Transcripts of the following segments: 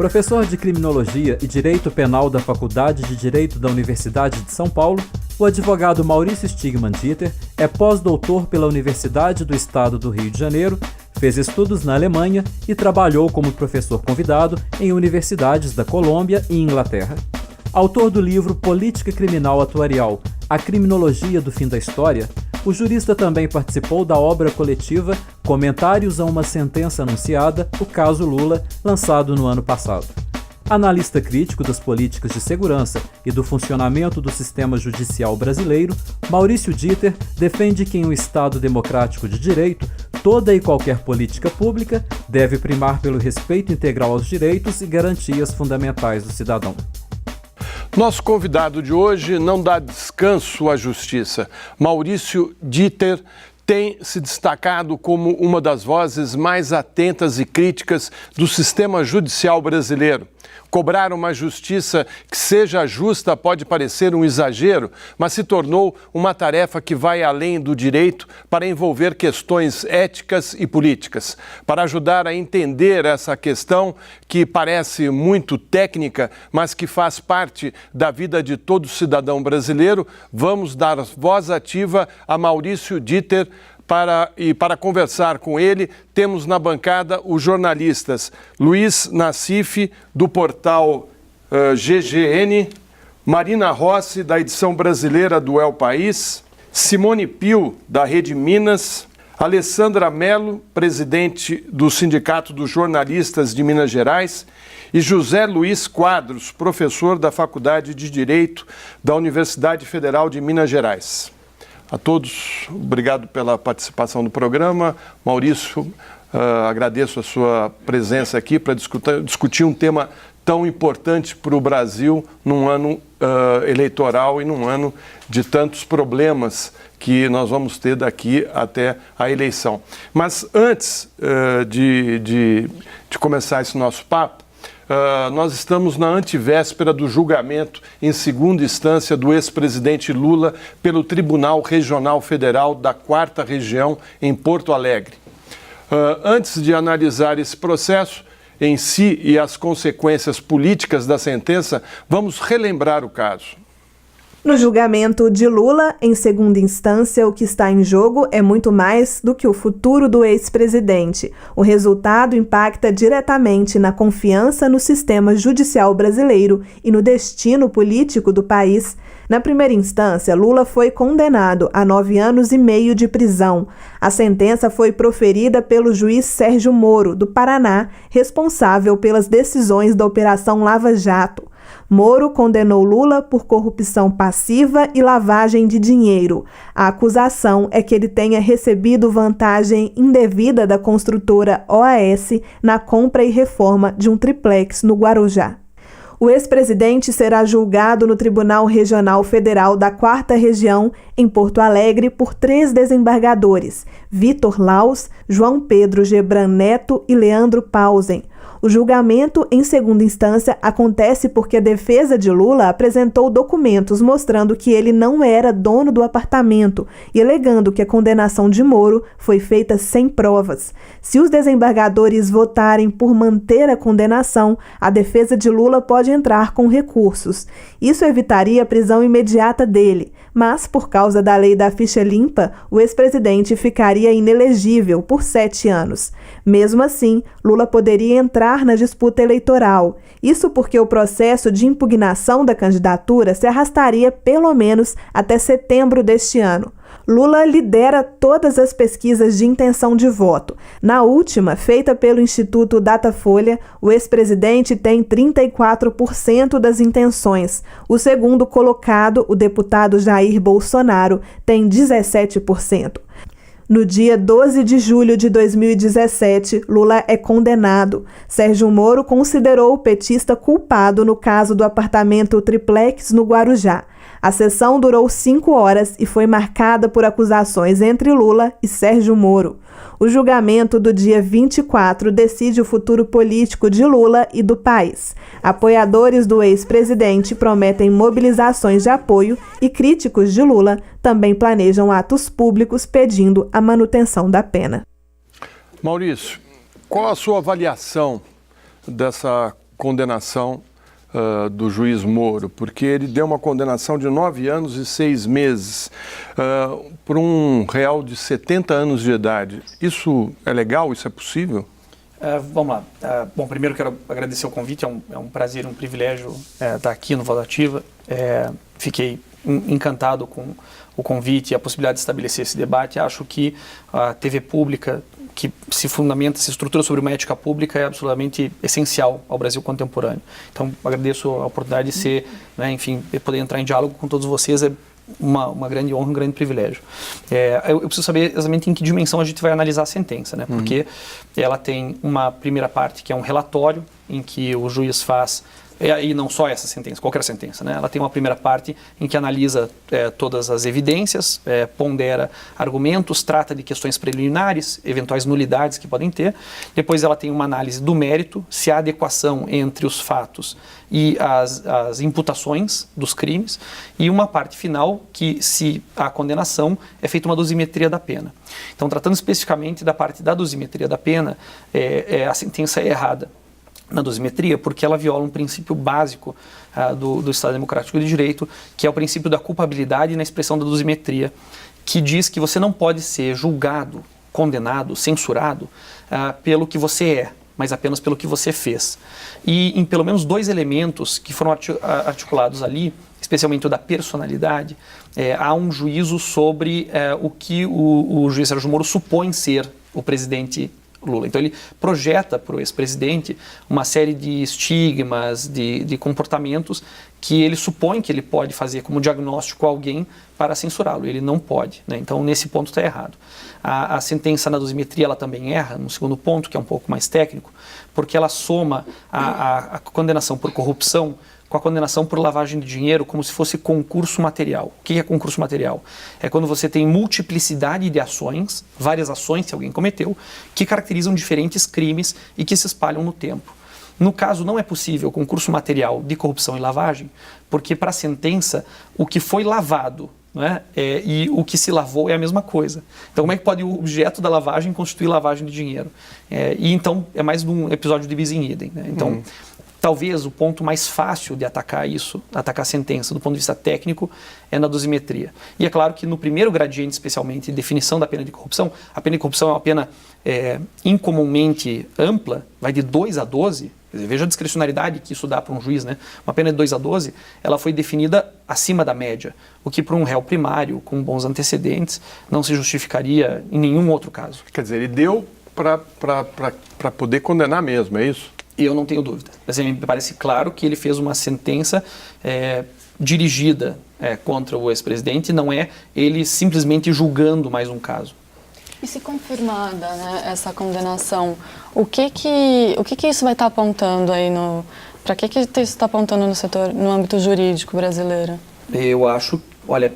Professor de Criminologia e Direito Penal da Faculdade de Direito da Universidade de São Paulo, o advogado Maurício Stigman Dieter é pós-doutor pela Universidade do Estado do Rio de Janeiro, fez estudos na Alemanha e trabalhou como professor convidado em universidades da Colômbia e Inglaterra. Autor do livro Política Criminal Atuarial, A Criminologia do Fim da História, o jurista também participou da obra coletiva Comentários a uma Sentença Anunciada, o caso Lula, lançado no ano passado. Analista crítico das políticas de segurança e do funcionamento do sistema judicial brasileiro, Maurício Dieter defende que em um Estado democrático de direito, toda e qualquer política pública deve primar pelo respeito integral aos direitos e garantias fundamentais do cidadão. Nosso convidado de hoje não dá descanso à justiça. Maurício Dieter tem se destacado como uma das vozes mais atentas e críticas do sistema judicial brasileiro. Cobrar uma justiça que seja justa pode parecer um exagero, mas se tornou uma tarefa que vai além do direito para envolver questões éticas e políticas. Para ajudar a entender essa questão, que parece muito técnica, mas que faz parte da vida de todo cidadão brasileiro, vamos dar voz ativa a Maurício Dieter. Para conversar com ele, temos na bancada os jornalistas Luiz Nassif, do portal GGN, Marina Rossi, da edição brasileira do El País, Simone Pio, da Rede Minas, Alessandra Mello, presidente do Sindicato dos Jornalistas de Minas Gerais, e José Luiz Quadros, professor da Faculdade de Direito da Universidade Federal de Minas Gerais. A todos, obrigado pela participação no programa. Maurício, agradeço a sua presença aqui para discutir um tema tão importante para o Brasil num ano eleitoral e num ano de tantos problemas que nós vamos ter daqui até a eleição. Mas antes de começar esse nosso papo, nós estamos na antevéspera do julgamento em segunda instância do ex-presidente Lula pelo Tribunal Regional Federal da 4ª Região em Porto Alegre. Antes de analisar esse processo em si e as consequências políticas da sentença, vamos relembrar o caso. No julgamento de Lula, em segunda instância, o que está em jogo é muito mais do que o futuro do ex-presidente. O resultado impacta diretamente na confiança no sistema judicial brasileiro e no destino político do país. Na primeira instância, Lula foi condenado a 9 anos e meio de prisão. A sentença foi proferida pelo juiz Sérgio Moro, do Paraná, responsável pelas decisões da Operação Lava Jato. Moro condenou Lula por corrupção passiva e lavagem de dinheiro. A acusação é que ele tenha recebido vantagem indevida da construtora OAS na compra e reforma de um triplex no Guarujá. O ex-presidente será julgado no Tribunal Regional Federal da 4ª Região, em Porto Alegre, por 3 desembargadores: Vitor Laus, João Pedro Gebran Neto e Leandro Pausen. O julgamento em segunda instância acontece porque a defesa de Lula apresentou documentos mostrando que ele não era dono do apartamento e alegando que a condenação de Moro foi feita sem provas. Se os desembargadores votarem por manter a condenação, a defesa de Lula pode entrar com recursos. Isso evitaria a prisão imediata dele, mas, por causa da lei da ficha limpa, o ex-presidente ficaria inelegível por 7 anos. Mesmo assim, Lula poderia entrar na disputa eleitoral. Isso porque o processo de impugnação da candidatura se arrastaria pelo menos até setembro deste ano. Lula lidera todas as pesquisas de intenção de voto. Na última, feita pelo Instituto Datafolha, o ex-presidente tem 34% das intenções. O segundo colocado, o deputado Jair Bolsonaro, tem 17%. No dia 12 de julho de 2017, Lula é condenado. Sérgio Moro considerou o petista culpado no caso do apartamento triplex no Guarujá. A sessão durou 5 horas e foi marcada por acusações entre Lula e Sérgio Moro. O julgamento do dia 24 decide o futuro político de Lula e do país. Apoiadores do ex-presidente prometem mobilizações de apoio e críticos de Lula também planejam atos públicos pedindo a manutenção da pena. Maurício, qual a sua avaliação dessa condenação do juiz Moro, porque ele deu uma condenação de 9 anos e 6 meses por um réu de 70 anos de idade. Isso é legal? Isso é possível? Vamos lá. Bom, primeiro quero agradecer o convite, é um prazer, um privilégio estar aqui no Voz Ativa. Fiquei encantado com o convite e a possibilidade de estabelecer esse debate. Acho que a TV pública, que se fundamenta, se estrutura sobre uma ética pública, é absolutamente essencial ao Brasil contemporâneo. Então, agradeço a oportunidade de ser, enfim, poder entrar em diálogo com todos vocês, é uma grande honra, um grande privilégio. Eu preciso saber exatamente em que dimensão a gente vai analisar a sentença, né? Porque ela tem uma primeira parte que é um relatório em que o juiz faz, e não só essa sentença, qualquer sentença, né? Ela tem uma primeira parte em que analisa todas as evidências, pondera argumentos, trata de questões preliminares, eventuais nulidades que podem ter. Depois ela tem uma análise do mérito, se há adequação entre os fatos e as imputações dos crimes. E uma parte final que, se há condenação, é feita uma dosimetria da pena. Então, tratando especificamente da parte da dosimetria da pena, a sentença é errada na dosimetria, porque ela viola um princípio básico do Estado Democrático de Direito, que é o princípio da culpabilidade na expressão da dosimetria, que diz que você não pode ser julgado, condenado, censurado pelo que você é, mas apenas pelo que você fez. E em pelo menos 2 elementos que foram articulados ali, especialmente o da personalidade, há um juízo sobre o que o juiz Sérgio Moro supõe ser o presidente Lula. Então ele projeta para o ex-presidente uma série de estigmas, de comportamentos que ele supõe que ele pode fazer como diagnóstico a alguém para censurá-lo. Ele não pode, né? Então nesse ponto está errado. A sentença na dosimetria ela também erra, no segundo ponto, que é um pouco mais técnico, porque ela soma a condenação por corrupção com a condenação por lavagem de dinheiro como se fosse concurso material. O que é concurso material? É quando você tem multiplicidade de ações, várias ações que alguém cometeu, que caracterizam diferentes crimes e que se espalham no tempo. No caso, não é possível concurso material de corrupção e lavagem, porque para a sentença, o que foi lavado, né, e o que se lavou é a mesma coisa. Então, como é que pode o objeto da lavagem constituir lavagem de dinheiro? E então, é mais um episódio de bis in idem, né? Então, talvez o ponto mais fácil de atacar a sentença do ponto de vista técnico, é na dosimetria. E é claro que no primeiro gradiente, especialmente, definição da pena de corrupção, a pena de corrupção é uma pena incomumente ampla, vai de 2 a 12, quer dizer, veja a discricionariedade que isso dá para um juiz, né? Uma pena de 2 a 12, ela foi definida acima da média, o que para um réu primário, com bons antecedentes, não se justificaria em nenhum outro caso. Quer dizer, ele deu para poder condenar mesmo, é isso? Eu não tenho dúvida. Mas me parece claro que ele fez uma sentença dirigida contra o ex-presidente, não é ele simplesmente julgando mais um caso. E se confirmada, né, essa condenação, o que isso vai estar apontando aí para que isso está apontando no âmbito jurídico brasileiro? Eu acho, olha,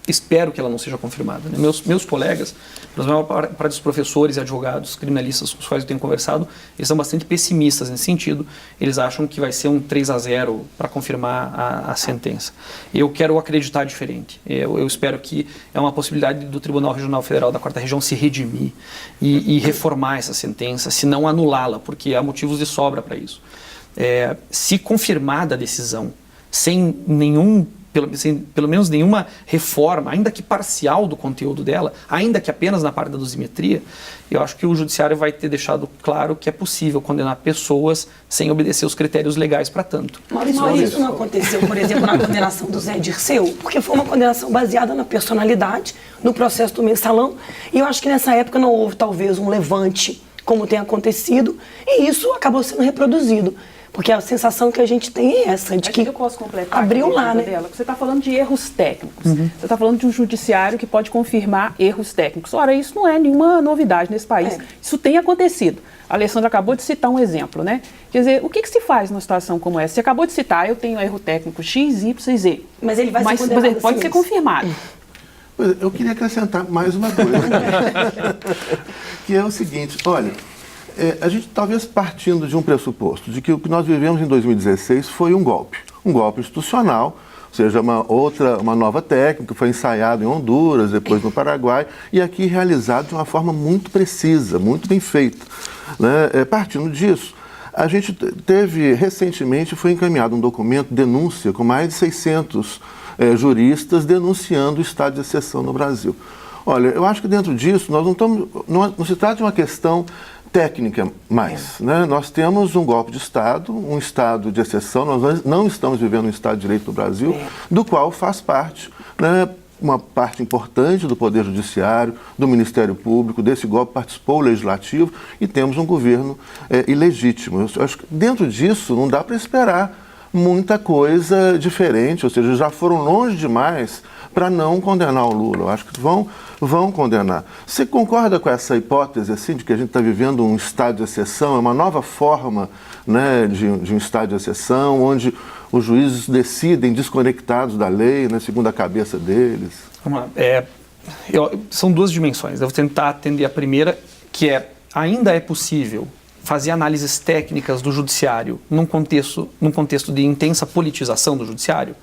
espero que ela não seja confirmada, né? Meus colegas, a maior parte dos professores e advogados criminalistas com os quais eu tenho conversado, eles são bastante pessimistas nesse sentido. Eles acham que vai ser um 3-0 para confirmar a sentença. Eu quero acreditar diferente. Eu espero que é uma possibilidade do Tribunal Regional Federal da 4ª Região se redimir e reformar essa sentença, se não anulá-la, porque há motivos de sobra para isso. Se confirmada a decisão, sem pelo menos nenhuma reforma, ainda que parcial do conteúdo dela, ainda que apenas na parte da dosimetria, eu acho que o judiciário vai ter deixado claro que é possível condenar pessoas sem obedecer os critérios legais para tanto. Mas isso não aconteceu, por exemplo, na condenação do Zé Dirceu, porque foi uma condenação baseada na personalidade, no processo do mensalão, e eu acho que nessa época não houve talvez um levante como tem acontecido, e isso acabou sendo reproduzido. Porque a sensação que a gente tem é essa, de que eu posso completar abriu lá, né? Dela. Você está falando de erros técnicos. Você está falando de um judiciário que pode confirmar erros técnicos. Ora, isso não é nenhuma novidade nesse país. Isso tem acontecido. A Alessandra acabou de citar um exemplo, né? Quer dizer, o que se faz numa situação como essa? Você acabou de citar, eu tenho erro técnico X, Y, Z. Mas ele vai ser condenado, mas ele pode ser confirmado. Eu queria acrescentar mais uma coisa, que é o seguinte, olha, a gente talvez partindo de um pressuposto, de que o que nós vivemos em 2016 foi um golpe institucional, ou seja, uma nova técnica, foi ensaiado em Honduras, depois no Paraguai, e aqui realizado de uma forma muito precisa, muito bem feita. Né? Partindo disso, A gente recentemente foi encaminhado um documento, denúncia, com mais de 600 juristas denunciando o estado de exceção no Brasil. Olha, eu acho que dentro disso nós não se trata de uma questão técnica mais, né? Nós temos um golpe de Estado, um estado de exceção, nós não estamos vivendo um estado de direito no Brasil, do qual faz parte, né, uma parte importante do Poder Judiciário, do Ministério Público, desse golpe participou o Legislativo e temos um governo ilegítimo. Eu acho que dentro disso não dá para esperar muita coisa diferente, ou seja, já foram longe demais para não condenar o Lula. Eu acho que vão condenar. Você concorda com essa hipótese assim, de que a gente está vivendo um estado de exceção, é uma nova forma, né, de um estado de exceção, onde os juízes decidem desconectados da lei, né, segundo a cabeça deles? Vamos lá. São duas dimensões. Eu vou tentar atender a primeira, que ainda é possível fazer análises técnicas do judiciário num contexto de intensa politização do judiciário?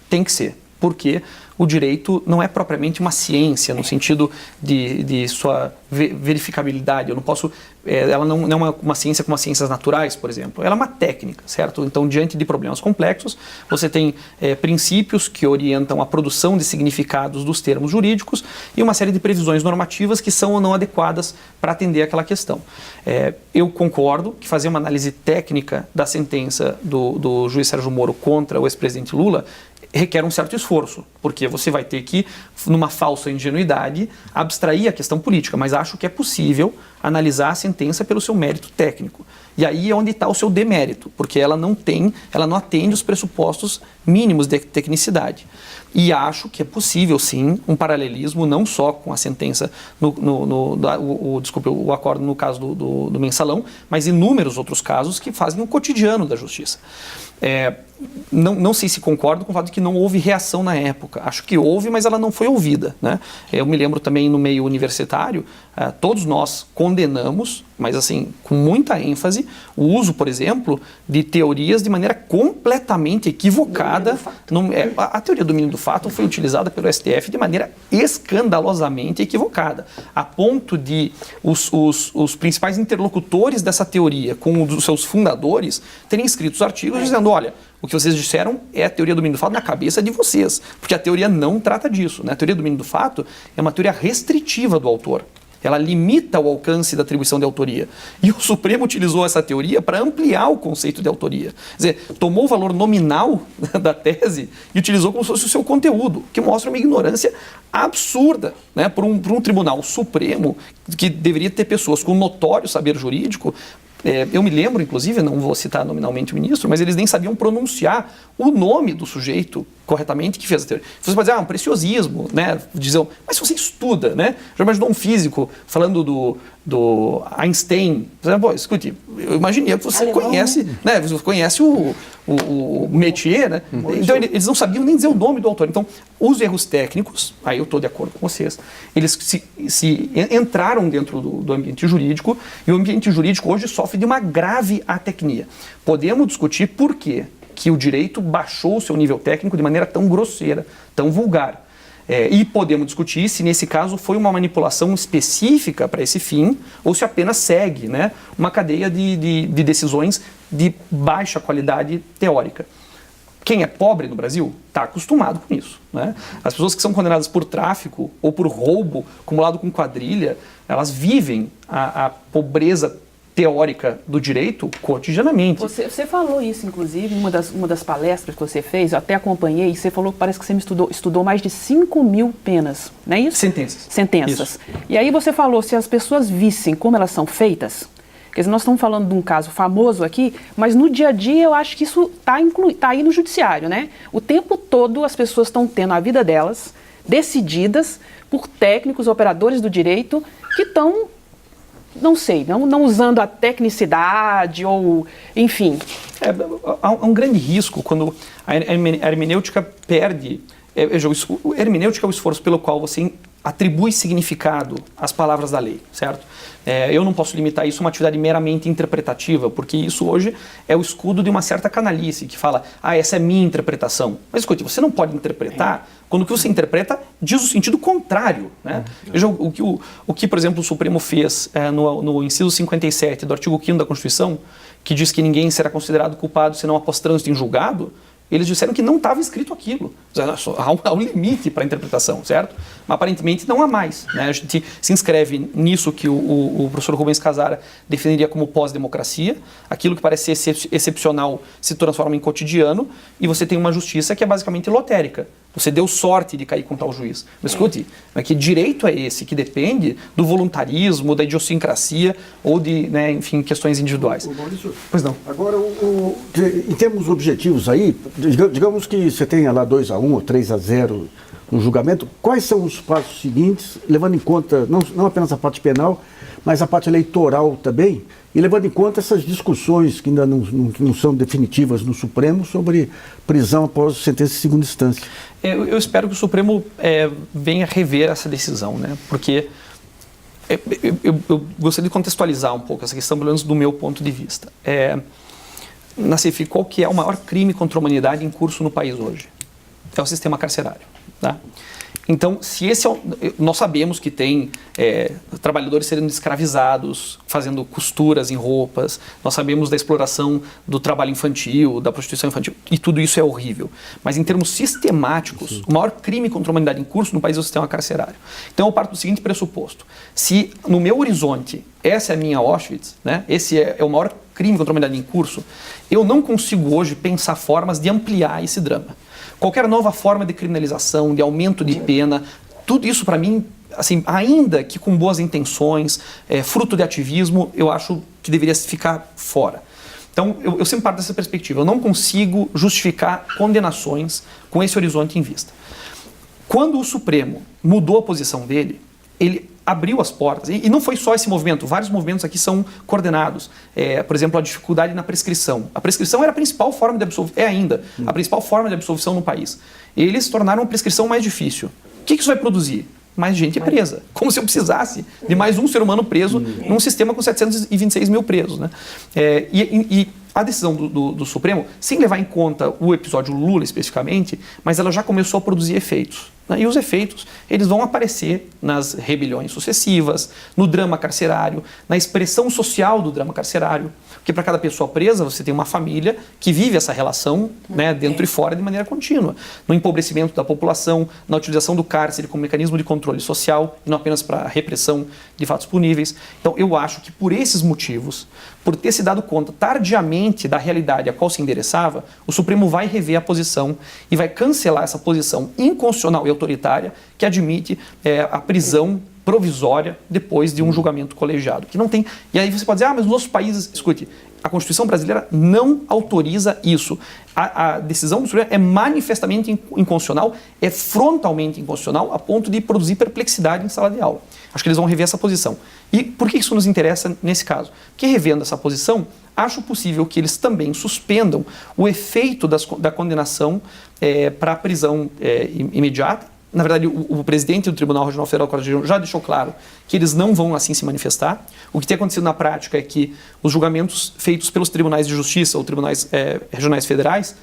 Tem que ser. Porque o direito não é propriamente uma ciência no sentido de sua verificabilidade. Eu não posso, ela não é uma ciência como as ciências naturais, por exemplo. Ela é uma técnica, certo? Então, diante de problemas complexos, você tem princípios que orientam a produção de significados dos termos jurídicos e uma série de previsões normativas que são ou não adequadas para atender aquela questão. Eu concordo que fazer uma análise técnica da sentença do juiz Sérgio Moro contra o ex-presidente Lula requer um certo esforço, porque você vai ter que, numa falsa ingenuidade, abstrair a questão política, mas acho que é possível analisar a sentença pelo seu mérito técnico. E aí é onde está o seu demérito, porque ela não atende os pressupostos mínimos de tecnicidade. E acho que é possível, sim, um paralelismo não só com a sentença, o acordo no caso do mensalão, mas inúmeros outros casos que fazem o cotidiano da justiça. Não sei se concordo com o fato de que não houve reação na época. Acho que houve, mas ela não foi ouvida, né? Eu me lembro também no meio universitário, todos nós condenamos, mas assim, com muita ênfase, o uso, por exemplo, de teorias de maneira completamente equivocada. A teoria do domínio do fato foi utilizada pelo STF de maneira escandalosamente equivocada, a ponto de os principais interlocutores dessa teoria, com os seus fundadores, terem escrito os artigos dizendo, olha, o que vocês disseram é a teoria do domínio do fato na cabeça de vocês, porque a teoria não trata disso, né? A teoria do domínio do fato é uma teoria restritiva do autor. Ela limita o alcance da atribuição de autoria. E o Supremo utilizou essa teoria para ampliar o conceito de autoria. Quer dizer, tomou o valor nominal da tese e utilizou como se fosse o seu conteúdo, que mostra uma ignorância absurda, né, por um Tribunal Supremo que deveria ter pessoas com notório saber jurídico. Eu me lembro, inclusive, não vou citar nominalmente o ministro, mas eles nem sabiam pronunciar o nome do sujeito corretamente que fez a teoria. Você pode dizer, um preciosismo, né? Dizem, mas se você estuda, né? Já imaginou um físico falando do Einstein? Pô, escute, eu imaginei que você conhece, né? Você conhece o métier, né? Então eles não sabiam nem dizer o nome do autor. Então, os erros técnicos, aí eu estou de acordo com vocês, eles se entraram dentro do ambiente jurídico, e o ambiente jurídico hoje sofre de uma grave atecnia. Podemos discutir por quê que o direito baixou o seu nível técnico de maneira tão grosseira, tão vulgar. E podemos discutir se nesse caso foi uma manipulação específica para esse fim ou se apenas segue, né, uma cadeia de decisões de baixa qualidade teórica. Quem é pobre no Brasil está acostumado com isso, né? As pessoas que são condenadas por tráfico ou por roubo acumulado com quadrilha, elas vivem a pobreza teórica do direito cotidianamente. Você falou isso, inclusive, em uma das palestras que você fez, eu até acompanhei, e você falou que parece que você estudou mais de 5.000 penas, não é isso? Sentenças. Isso. E aí você falou, se as pessoas vissem como elas são feitas, quer dizer, nós estamos falando de um caso famoso aqui, mas no dia a dia eu acho que isso está aí no judiciário, né? O tempo todo as pessoas estão tendo a vida delas decididas por técnicos, operadores do direito, que estão, não sei, não usando a tecnicidade ou, enfim. Há um grande risco quando a hermenêutica perde. A hermenêutica é o esforço pelo qual você atribui significado às palavras da lei, certo? Eu não posso limitar isso a uma atividade meramente interpretativa, porque isso hoje é o escudo de uma certa canalice, que fala, essa é minha interpretação. Mas escute, você não pode interpretar quando o que você interpreta diz o sentido contrário, né? Veja o que, por exemplo, o Supremo fez no inciso 57 do artigo 5º da Constituição, que diz que ninguém será considerado culpado senão após trânsito em julgado. Eles disseram que não estava escrito aquilo. Há um limite para a interpretação, certo? Mas aparentemente não há mais, né? A gente se inscreve nisso que o professor Rubens Casara definiria como pós-democracia. Aquilo que parece ser excepcional se transforma em cotidiano, e você tem uma justiça que é basicamente lotérica. Você deu sorte de cair com tal juiz. Mas escute, que direito é esse que depende do voluntarismo, da idiosincrasia ou de, enfim, questões individuais? Maurício, pois não. Agora, em termos objetivos aí, digamos que você tenha lá 2-1 ou 3-0 no julgamento, quais são os passos seguintes, levando em conta não apenas a parte penal, mas a parte eleitoral também, e levando em conta essas discussões que ainda não são definitivas no Supremo sobre prisão após sentença de segunda instância? Eu espero que o Supremo venha rever essa decisão, né? Porque eu gostaria de contextualizar um pouco essa questão, pelo menos do meu ponto de vista. Nassif, qual que é o maior crime contra a humanidade em curso no país hoje? É o sistema carcerário, tá? Então, nós sabemos que tem trabalhadores sendo escravizados, fazendo costuras em roupas, nós sabemos da exploração do trabalho infantil, da prostituição infantil, e tudo isso é horrível. Mas em termos sistemáticos, o maior crime contra a humanidade em curso no país é o sistema carcerário. Então eu parto do seguinte pressuposto: se no meu horizonte essa é a minha Auschwitz, né, esse é o maior crime contra a humanidade em curso, eu não consigo hoje pensar formas de ampliar esse drama. Qualquer nova forma de criminalização, de aumento de pena, tudo isso para mim, assim, ainda que com boas intenções, fruto de ativismo, eu acho que deveria ficar fora. Então, eu sempre parto dessa perspectiva. Eu não consigo justificar condenações com esse horizonte em vista. Quando o Supremo mudou a posição dele, ele abriu as portas, e não foi só esse movimento, vários movimentos aqui são coordenados. Por exemplo, a dificuldade na prescrição. A prescrição era a principal forma de absolvição, a principal forma de absolvição no país. Eles tornaram a prescrição mais difícil. O que isso vai produzir? Mais gente presa. Como se eu precisasse de mais um ser humano preso num sistema com 726 mil presos, né? E a decisão do Supremo, sem levar em conta o episódio Lula especificamente, mas ela já começou a produzir efeitos. E os efeitos, eles vão aparecer nas rebeliões sucessivas, no drama carcerário, na expressão social do drama carcerário, porque para cada pessoa presa você tem uma família que vive essa relação, né, dentro e fora de maneira contínua, no empobrecimento da população, na utilização do cárcere como mecanismo de controle social e não apenas para repressão de fatos puníveis. Então eu acho que por esses motivos, por ter se dado conta tardiamente da realidade a qual se endereçava, o Supremo vai rever a posição e vai cancelar essa posição inconstitucional e autoritária que admite a prisão provisória depois de um julgamento colegiado, que não tem. E aí você pode dizer, mas nos outros países, escute, a Constituição brasileira não autoriza isso. A decisão do Supremo é manifestamente inconstitucional, é frontalmente inconstitucional, a ponto de produzir perplexidade em sala de aula. Acho que eles vão rever essa posição. E por que isso nos interessa nesse caso? Porque revendo essa posição, acho possível que eles também suspendam o efeito da condenação para a prisão imediata. Na verdade, o presidente do Tribunal Regional Federal do Código já deixou claro que eles não vão assim se manifestar. O que tem acontecido na prática é que os julgamentos feitos pelos tribunais de justiça ou tribunais regionais federais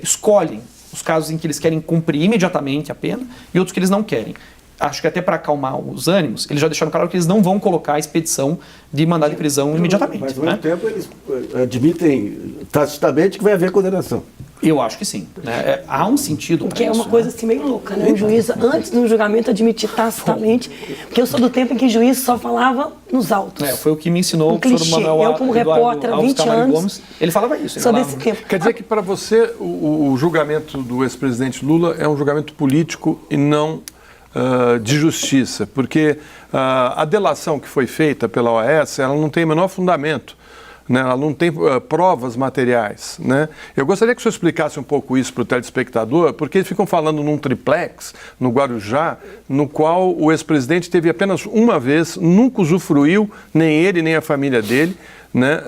escolhem os casos em que eles querem cumprir imediatamente a pena e outros que eles não querem. Acho que até para acalmar os ânimos, eles já deixaram claro que eles não vão colocar a expedição de mandado de prisão imediatamente. Mas, ao mesmo tempo, eles admitem tacitamente que vai haver condenação. Eu acho que sim. Né? Há um sentido para isso. Que é uma coisa assim meio louca, né? O juiz, antes do julgamento, admitir tacitamente, porque eu sou do tempo em que o juiz só falava nos autos. Foi o que me ensinou o professor Manuel Eu, como repórter há 20 anos, Gomes, ele falava isso. Sou desse tempo. Quer dizer que para você o julgamento do ex-presidente Lula é um julgamento político e não de justiça, porque a delação que foi feita pela OAS, ela não tem o menor fundamento. Né? Ela não tem provas materiais. Né? Eu gostaria que o senhor explicasse um pouco isso para o telespectador, porque eles ficam falando num triplex, no Guarujá, no qual o ex-presidente teve apenas uma vez, nunca usufruiu, nem ele, nem a família dele, né?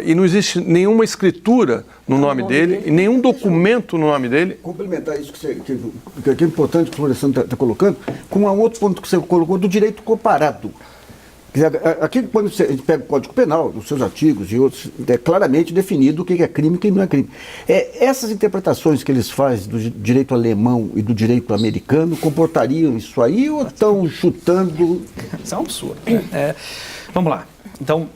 E não existe nenhuma escritura no nome dele, e nenhum documento no nome dele. Complementar isso que é importante que o Florestan está colocando, com um outro ponto que você colocou do direito comparado. Quer dizer, aqui, quando a gente pega o Código Penal, nos seus artigos e outros, é claramente definido o que é crime e o que não é crime. Essas interpretações que eles fazem do direito alemão e do direito americano comportariam isso aí ou estão chutando? Isso é um absurdo. Vamos lá. Então,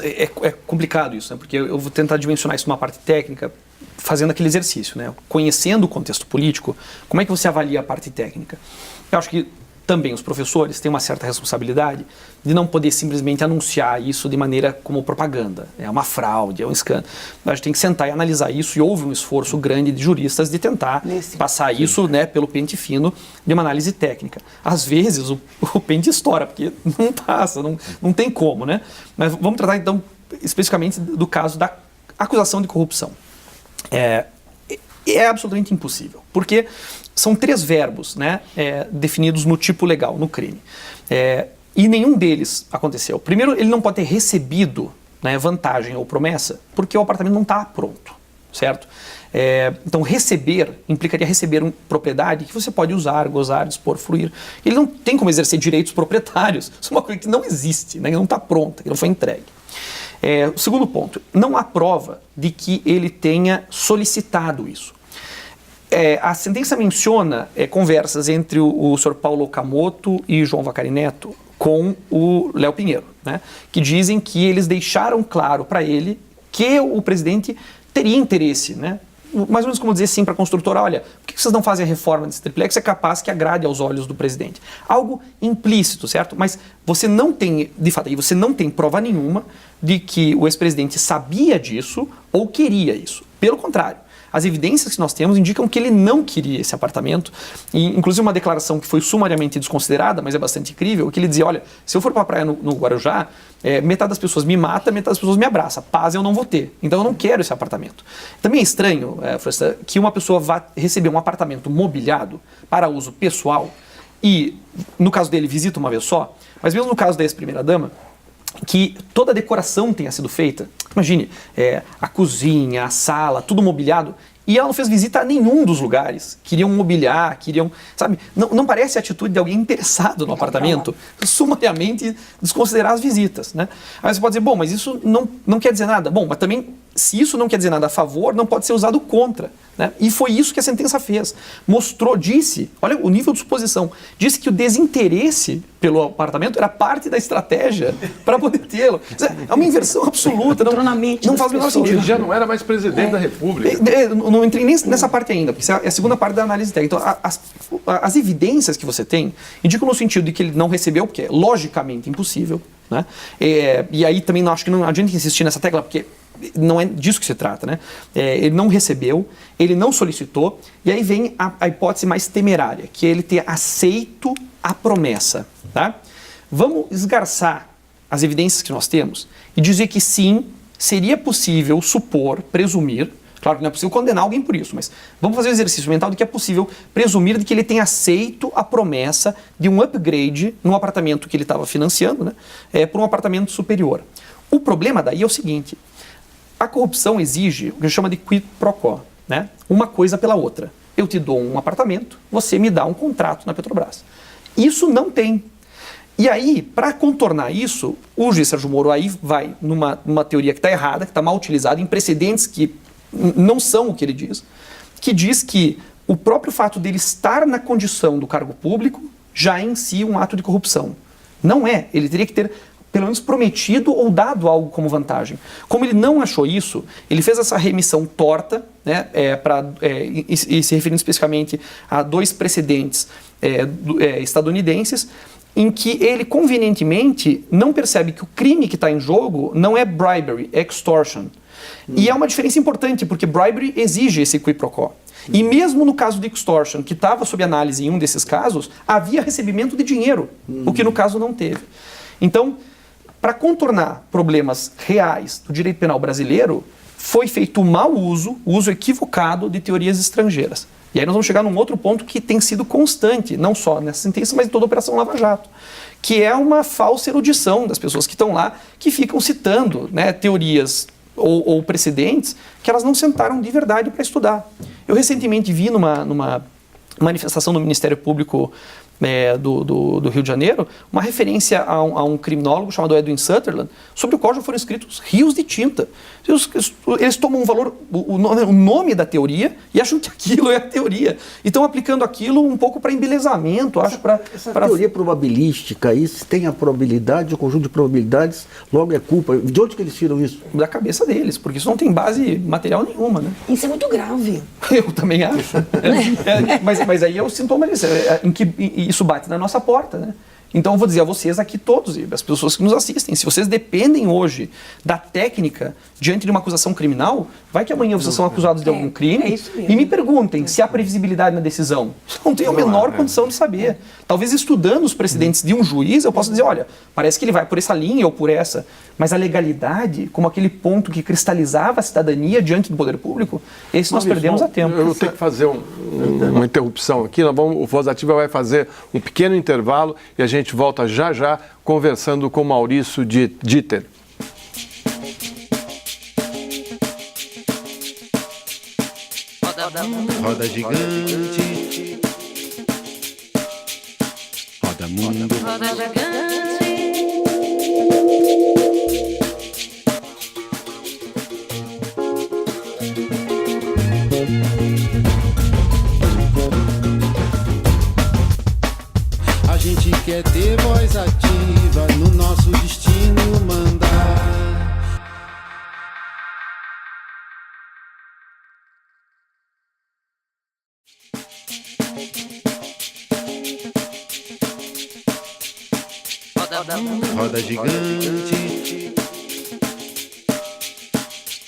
é complicado isso, né? Porque eu vou tentar dimensionar isso numa parte técnica, fazendo aquele exercício, né? Conhecendo o contexto político, como é que você avalia a parte técnica? Eu acho que também os professores têm uma certa responsabilidade de não poder simplesmente anunciar isso de maneira como propaganda. É uma fraude, é um escândalo. A gente tem que sentar e analisar isso, e houve um esforço grande de juristas de tentar passar isso, né, pelo pente fino de uma análise técnica. Às vezes o pente estoura, porque não passa, não tem como, né? Mas vamos tratar então especificamente do caso da acusação de corrupção. É absolutamente impossível, porque são 3 verbos, né, definidos no tipo legal, no crime. E nenhum deles aconteceu. Primeiro, ele não pode ter recebido, né, vantagem ou promessa, porque o apartamento não está pronto, certo? Então, receber implicaria receber uma propriedade que você pode usar, gozar, dispor, fruir. Ele não tem como exercer direitos proprietários. Isso é uma coisa que não existe, né, que não está pronta, que não foi entregue. O segundo ponto, não há prova de que ele tenha solicitado isso. A sentença menciona conversas entre o senhor Paulo Okamoto e João Vacari Neto com o Léo Pinheiro, né, que dizem que eles deixaram claro para ele que o presidente teria interesse, né, mais ou menos como dizer assim para a construtora, olha, por que vocês não fazem a reforma desse triplex? É capaz que agrade aos olhos do presidente. Algo implícito, certo? Mas você não tem, de fato, você não tem prova nenhuma de que o ex-presidente sabia disso ou queria isso. Pelo contrário, as evidências que nós temos indicam que ele não queria esse apartamento, e inclusive uma declaração que foi sumariamente desconsiderada, mas é bastante incrível, que ele dizia, olha, se eu for para a praia no Guarujá, metade das pessoas me mata, metade das pessoas me abraça, paz eu não vou ter, então eu não quero esse apartamento. Também é estranho, que uma pessoa vá receber um apartamento mobiliado para uso pessoal, e no caso dele visita uma vez só, mas mesmo no caso da ex-primeira-dama, que toda a decoração tenha sido feita. Imagine, a cozinha, a sala, tudo mobiliado, e ela não fez visita a nenhum dos lugares. Queriam mobiliar, sabe? Não parece a atitude de alguém interessado no apartamento, sumariamente desconsiderar as visitas, né? Aí você pode dizer, bom, mas isso não quer dizer nada. Bom, mas também, se isso não quer dizer nada a favor, não pode ser usado contra, né? E foi isso que a sentença fez. Disse, olha o nível de suposição, disse que o desinteresse pelo apartamento era parte da estratégia para poder tê-lo. É uma inversão absoluta, não faz o menor sentido. Ele já não era mais presidente da República. Não entrei nem nessa parte ainda, porque é a segunda parte da análise técnica. Então, as evidências que você tem indicam no sentido de que ele não recebeu, porque é logicamente impossível, né? E aí também acho que não adianta insistir nessa tecla, porque não é disso que se trata, né? Ele não recebeu, ele não solicitou, e aí vem a hipótese mais temerária, que é ele ter aceito a promessa, tá? Vamos esgarçar as evidências que nós temos e dizer que sim, seria possível supor, presumir, claro que não é possível condenar alguém por isso, mas vamos fazer o exercício mental de que é possível presumir de que ele tenha aceito a promessa de um upgrade no apartamento que ele estava financiando, né, por um apartamento superior. O problema daí é o seguinte, a corrupção exige o que a gente chama de quid pro quo, né, uma coisa pela outra. Eu te dou um apartamento, você me dá um contrato na Petrobras. Isso não tem. E aí, para contornar isso, o juiz Sérgio Moro aí vai numa teoria que está errada, que está mal utilizada, em precedentes que não são o que ele diz, que diz que o próprio fato dele estar na condição do cargo público já é em si um ato de corrupção. Não é. Ele teria que ter, pelo menos, prometido ou dado algo como vantagem. Como ele não achou isso, ele fez essa remissão torta, né, e se referindo especificamente a 2 precedentes estadunidenses, em que ele convenientemente não percebe que o crime que está em jogo não é bribery, é extortion. E é uma diferença importante, porque bribery exige esse quid pro quo. E mesmo no caso de extortion, que estava sob análise em um desses casos, havia recebimento de dinheiro, o que no caso não teve. Então, para contornar problemas reais do direito penal brasileiro, foi feito o mau uso, o uso equivocado de teorias estrangeiras. E aí nós vamos chegar num outro ponto que tem sido constante, não só nessa sentença, mas em toda a Operação Lava Jato, que é uma falsa erudição das pessoas que estão lá, que ficam citando, né, teorias ou precedentes que elas não sentaram de verdade para estudar. Eu recentemente vi numa manifestação do Ministério Público do Rio de Janeiro, uma referência a um criminólogo chamado Edwin Sutherland, sobre o qual já foram escritos rios de tinta. Eles tomam um valor, o nome da teoria, e acham que aquilo é a teoria. E estão aplicando aquilo um pouco para embelezamento, acho, para... Essa teoria probabilística aí, se tem a probabilidade, o conjunto de probabilidades, logo é culpa. De onde que eles tiram isso? Da cabeça deles, porque isso não tem base material nenhuma, né? Isso é muito grave. Eu também acho. Mas aí é o sintoma disso, em que isso bate na nossa porta, né? Então eu vou dizer a vocês aqui todos, e as pessoas que nos assistem, se vocês dependem hoje da técnica diante de uma acusação criminal, vai que amanhã vocês são acusados de algum crime e me perguntem se há previsibilidade na decisão. Não tenho a menor condição de saber. Talvez estudando os precedentes de um juiz eu possa dizer, olha, parece que ele vai por essa linha ou por essa, mas a legalidade, como aquele ponto que cristalizava a cidadania diante do poder público, esse nós perdemos a tempo. Eu tenho que fazer uma interrupção aqui, o Voz Ativa vai fazer um pequeno intervalo e a gente volta já já conversando com Maurício Dieter. Roda gigante, roda mundo, roda gigante. A gente quer ter voz ativa no nosso destino mandar. Roda gigante,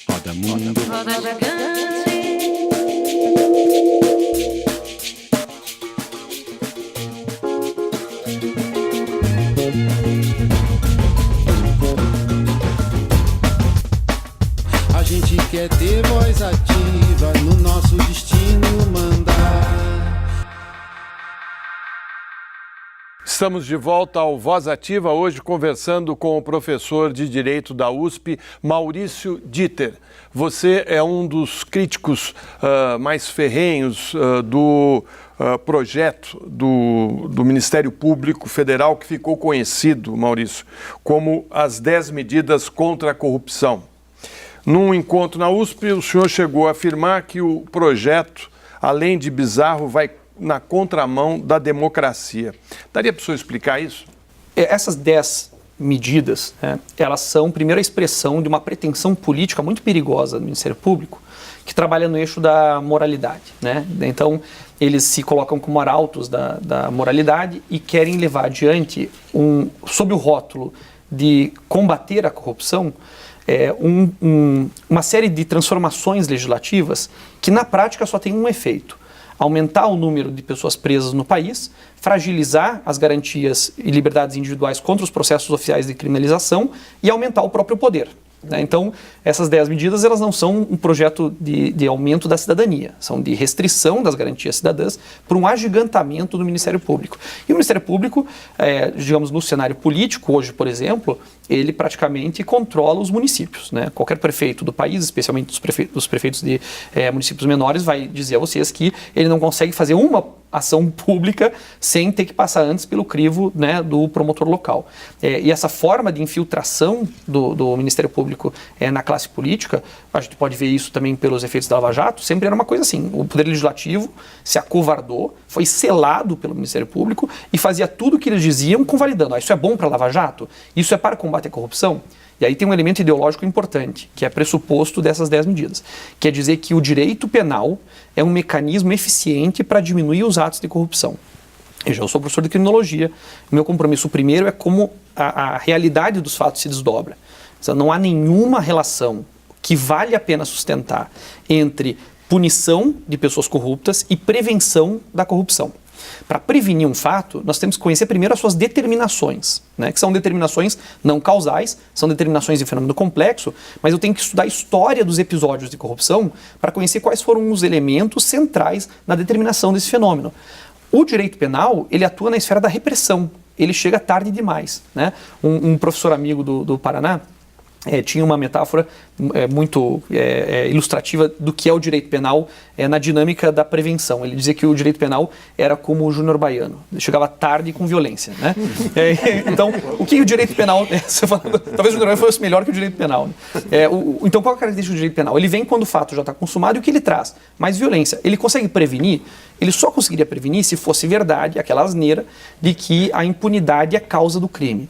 roda mundo, roda gigante. A gente quer ter voz ativa no nosso destino mandar. Estamos de volta ao Voz Ativa, hoje conversando com o professor de Direito da USP, Maurício Dieter. Você é um dos críticos mais ferrenhos do projeto do Ministério Público Federal, que ficou conhecido, Maurício, como as 10 medidas contra a corrupção. Num encontro na USP, o senhor chegou a afirmar que o projeto, além de bizarro, vai na contramão da democracia. Daria para o senhor explicar isso? Essas 10 medidas, né, elas são, primeiro, a expressão de uma pretensão política muito perigosa do Ministério Público, que trabalha no eixo da moralidade, né? Então, eles se colocam como arautos da moralidade e querem levar adiante, sob o rótulo de combater a corrupção, uma série de transformações legislativas que, na prática, só tem um efeito: aumentar o número de pessoas presas no país, fragilizar as garantias e liberdades individuais contra os processos oficiais de criminalização e aumentar o próprio poder. Então, essas 10 medidas, elas não são um projeto de aumento da cidadania, são de restrição das garantias cidadãs por um agigantamento do Ministério Público. E o Ministério Público, digamos, no cenário político, hoje, por exemplo, ele praticamente controla os municípios, né? Qualquer prefeito do país, especialmente os prefeitos de municípios menores, vai dizer a vocês que ele não consegue fazer uma ação pública sem ter que passar antes pelo crivo, né, do promotor local. E essa forma de infiltração do Ministério Público na classe política, a gente pode ver isso também pelos efeitos da Lava Jato, sempre era uma coisa assim: o Poder Legislativo se acovardou, foi selado pelo Ministério Público e fazia tudo o que eles diziam convalidando. Isso é bom para a Lava Jato? Isso é para combater a corrupção? E aí tem um elemento ideológico importante, que é pressuposto dessas 10 medidas, que é dizer que o direito penal é um mecanismo eficiente para diminuir os atos de corrupção. Eu sou professor de criminologia, meu compromisso primeiro é como a realidade dos fatos se desdobra. Então, não há nenhuma relação que vale a pena sustentar entre punição de pessoas corruptas e prevenção da corrupção. Para prevenir um fato, nós temos que conhecer primeiro as suas determinações, né? Que são determinações não causais, são determinações de fenômeno complexo, mas eu tenho que estudar a história dos episódios de corrupção para conhecer quais foram os elementos centrais na determinação desse fenômeno. O direito penal, ele atua na esfera da repressão, ele chega tarde demais, né? Um professor amigo do Paraná, tinha uma metáfora muito ilustrativa do que é o direito penal na dinâmica da prevenção. Ele dizia que o direito penal era como o Júnior Baiano, ele chegava tarde com violência, né? Então, o que o direito penal... talvez o Júnior Baiano fosse melhor que o direito penal. Né? Então, qual é a característica do direito penal? Ele vem quando o fato já está consumado e o que ele traz? Mais violência. Ele consegue prevenir? Ele só conseguiria prevenir se fosse verdade aquela asneira de que a impunidade é causa do crime.